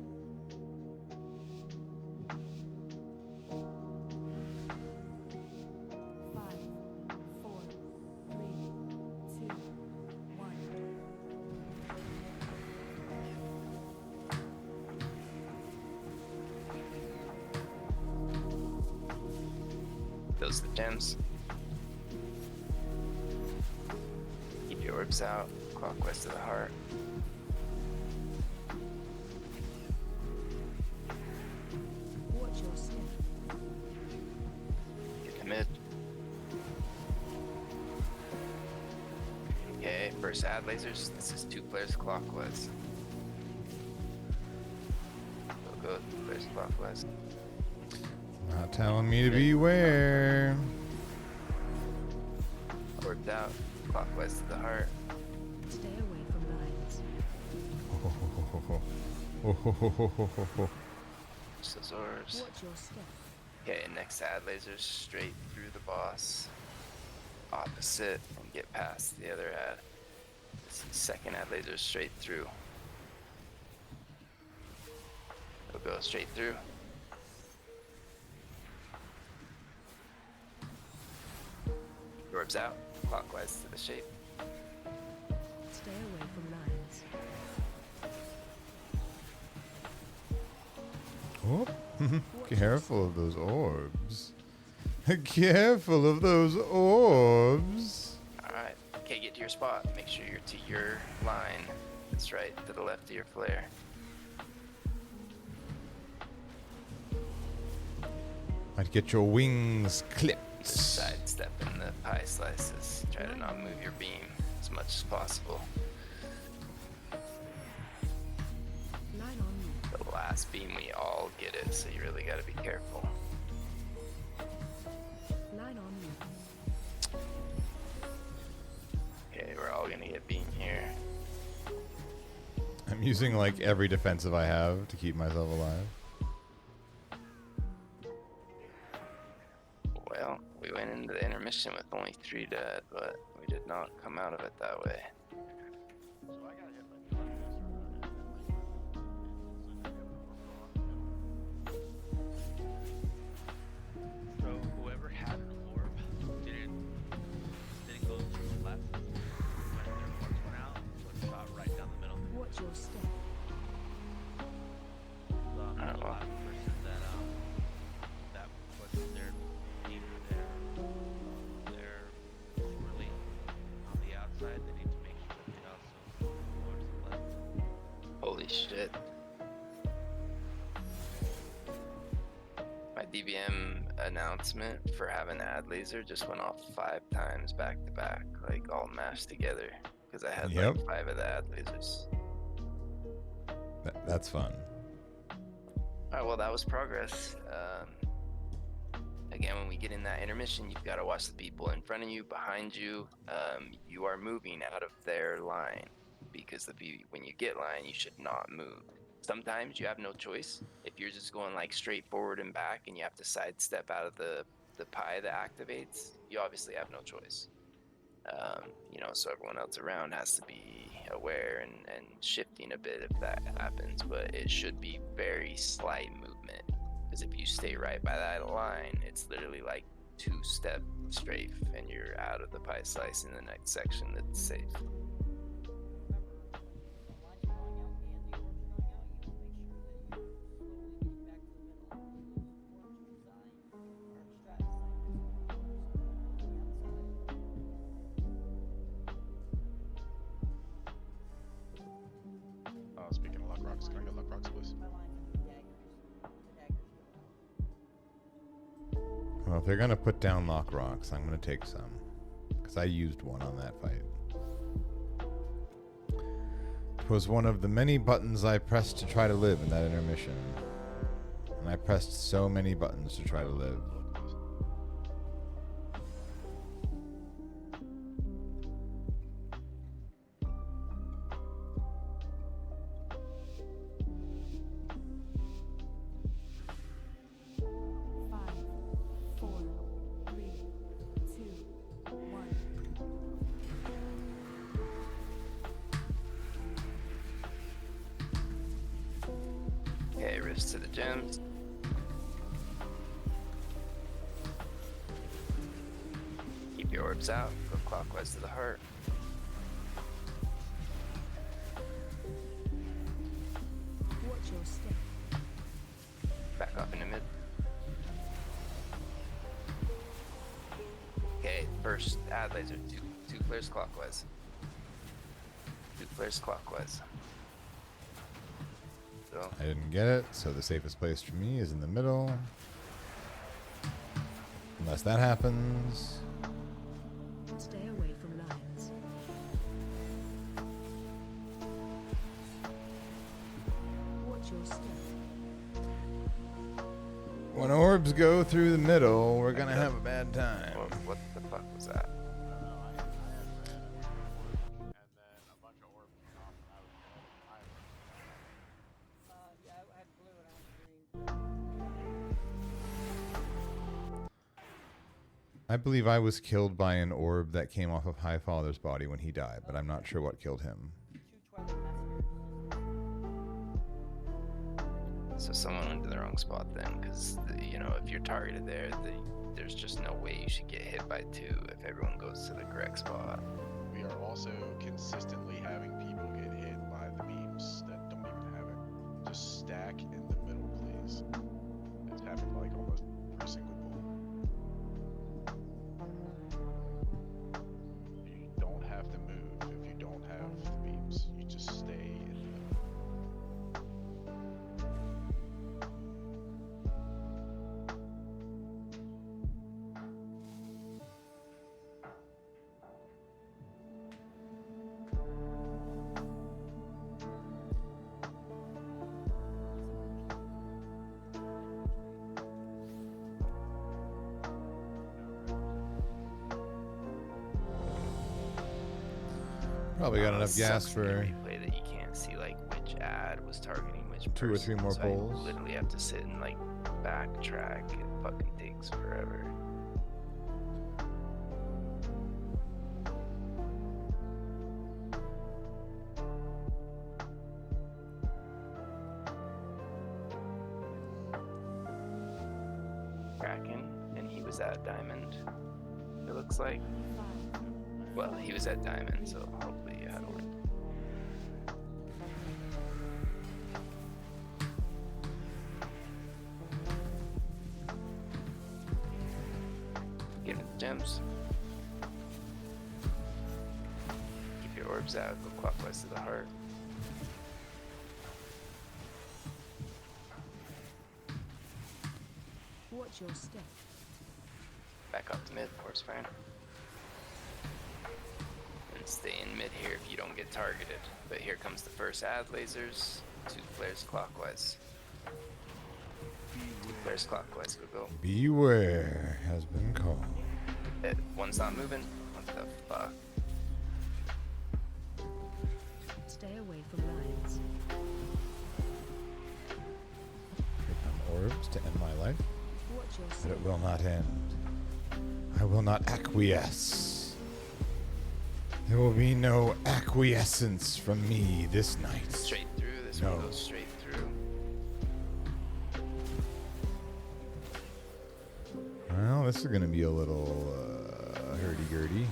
Those are the gems. Keep your orbs out, clockwise to the heart. Watch your step. Get to mid. Okay, first add lasers. This is 2 players clockwise. Go 2 players clockwise. Not telling me to beware. Orbed out, clockwise to the heart. Stay away from lines. Just those orbs. Watch your step. Okay, next add lasers straight through the boss. Opposite and get past the other ad. This is second ad laser straight through. It'll go straight through. Orbs out, clockwise to the shape. Stay away from lines. Oh, careful of those orbs. Careful of those orbs. Alright, okay, get to your spot. Make sure you're to your line. That's right, to the left of your flare. Might get your wings clipped. Just sidestep in the pie slices. Try to not move your beam as much as possible. Line on me. The last beam, we all get it, so you really gotta be careful. Line on me. Okay, we're all gonna get beam here. I'm using like every defensive I have to keep myself alive. Well, we went into the intermission with only 3 dead, but we did not come out of it that way. So I got hit by tornadoes So whoever had an orb didn't go to the left when their orbs went out, so it shot right down the middle. Watch your step. The Alright, well. last person that put their beam their swirly on the outside, they need to make sure that they also go to the left. Holy shit. My DBM announcement for having ad laser just went off 5 times back to back, like all mashed together, because I had Yep. like 5 of the ad lasers. That's fun. Alright, well, that was progress. Again, when we get in that intermission, you've got to watch the people in front of you, behind you. You are moving out of their line, because when you get line, you should not move. Sometimes you have no choice. If you're just going like straight forward and back and you have to sidestep out of the pie that activates, you obviously have no choice. So everyone else around has to be aware and shifting a bit if that happens, but it should be very slight movement, because if you stay right by that line, it's literally like 2-step strafe and you're out of the pie slice in the next section that's safe. Speaking of luck rocks, can I get luck rocks, please? Well, if they're gonna put down lock rocks, I'm gonna take some, because I used one on that fight. It was one of the many buttons I pressed to try to live in that intermission, and I pressed so many buttons to try to live. Okay, wrist to the gems. Keep your orbs out, go clockwise to the heart. Watch your step. Back off into mid. first ad laser, two flares clockwise. 2 flares clockwise. So I didn't get it, so the safest place for me is in the middle. Unless that happens. Stay away from lions. Watch your step. When orbs go through the middle, we're gonna have a bad time. what the fuck was that? I don't know. I had red and orb, and then a bunch of orbs went off, and I was dead. Yeah, I had blue and I had green. I believe I was killed by an orb that came off of Highfather's body when he died, but I'm not sure what killed him. 2 Twilight Messengers. So someone went to the wrong spot then, because you know, if you're targeted there, there's just no way you should get hit by 2 if everyone goes to the correct spot. We are also consistently having people get hit by the beams that don't even have it. Just stack in the middle, please. It's happened like almost every single pull. You don't have to move if you don't have the beams. You just stay in the middle. Probably got enough gas Sucks in the for replay that you can't see like which ad was targeting which 2 or 3 person, more so I polls. literally have to sit and like backtrack. It fucking takes forever. Kraken, and he was at Diamond. It looks like. Well, he was at Diamond, so hopefully you had a win. Give it the gems. Keep your orbs out, go clockwise to the heart. Watch your step. Back up to mid, horse fine. And stay in mid here if you don't get targeted. But here comes the first ad lasers. 2 flares clockwise. 2 flares clockwise, go. Beware has been called. One's not moving. What the fuck? Stay away from lions. Here come orbs to end my life, Watch your but step. it will not end. I will not acquiesce. There will be no acquiescence from me this night. Straight through. This No. one goes straight through. Well, this is going to be a little hurdy-gurdy.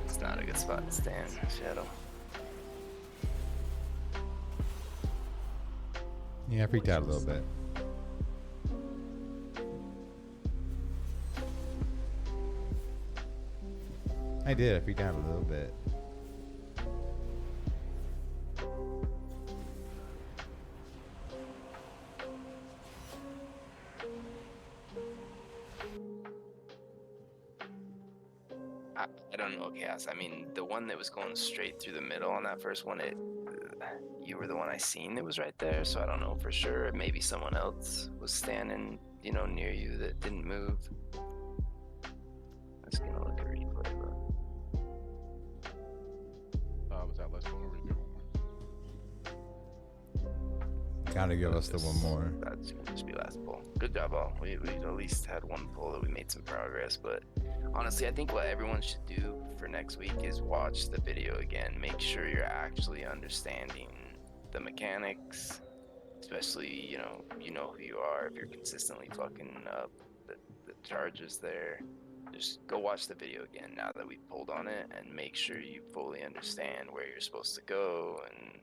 It's not a good spot to stand, Shadow. Yeah, I freaked out a little bit. I did. I freaked out a little bit. I don't know, Chaos. I mean, the one that was going straight through the middle on that first one, you were the one I seen that was right there, so I don't know for sure. Maybe someone else was standing, you know, near you that didn't move. I'm just gonna look at replay, but Was that last one or we do one more? Gotta give us the one more. that's gonna just be last pull. Good job, all. We at least had one pull that we made some progress, but honestly, I think what everyone should do for next week is watch the video again. Make sure you're actually understanding the mechanics, especially, you know who you are. If you're consistently fucking up the charges there, just go watch the video again now that we've pulled on it, and make sure you fully understand where you're supposed to go and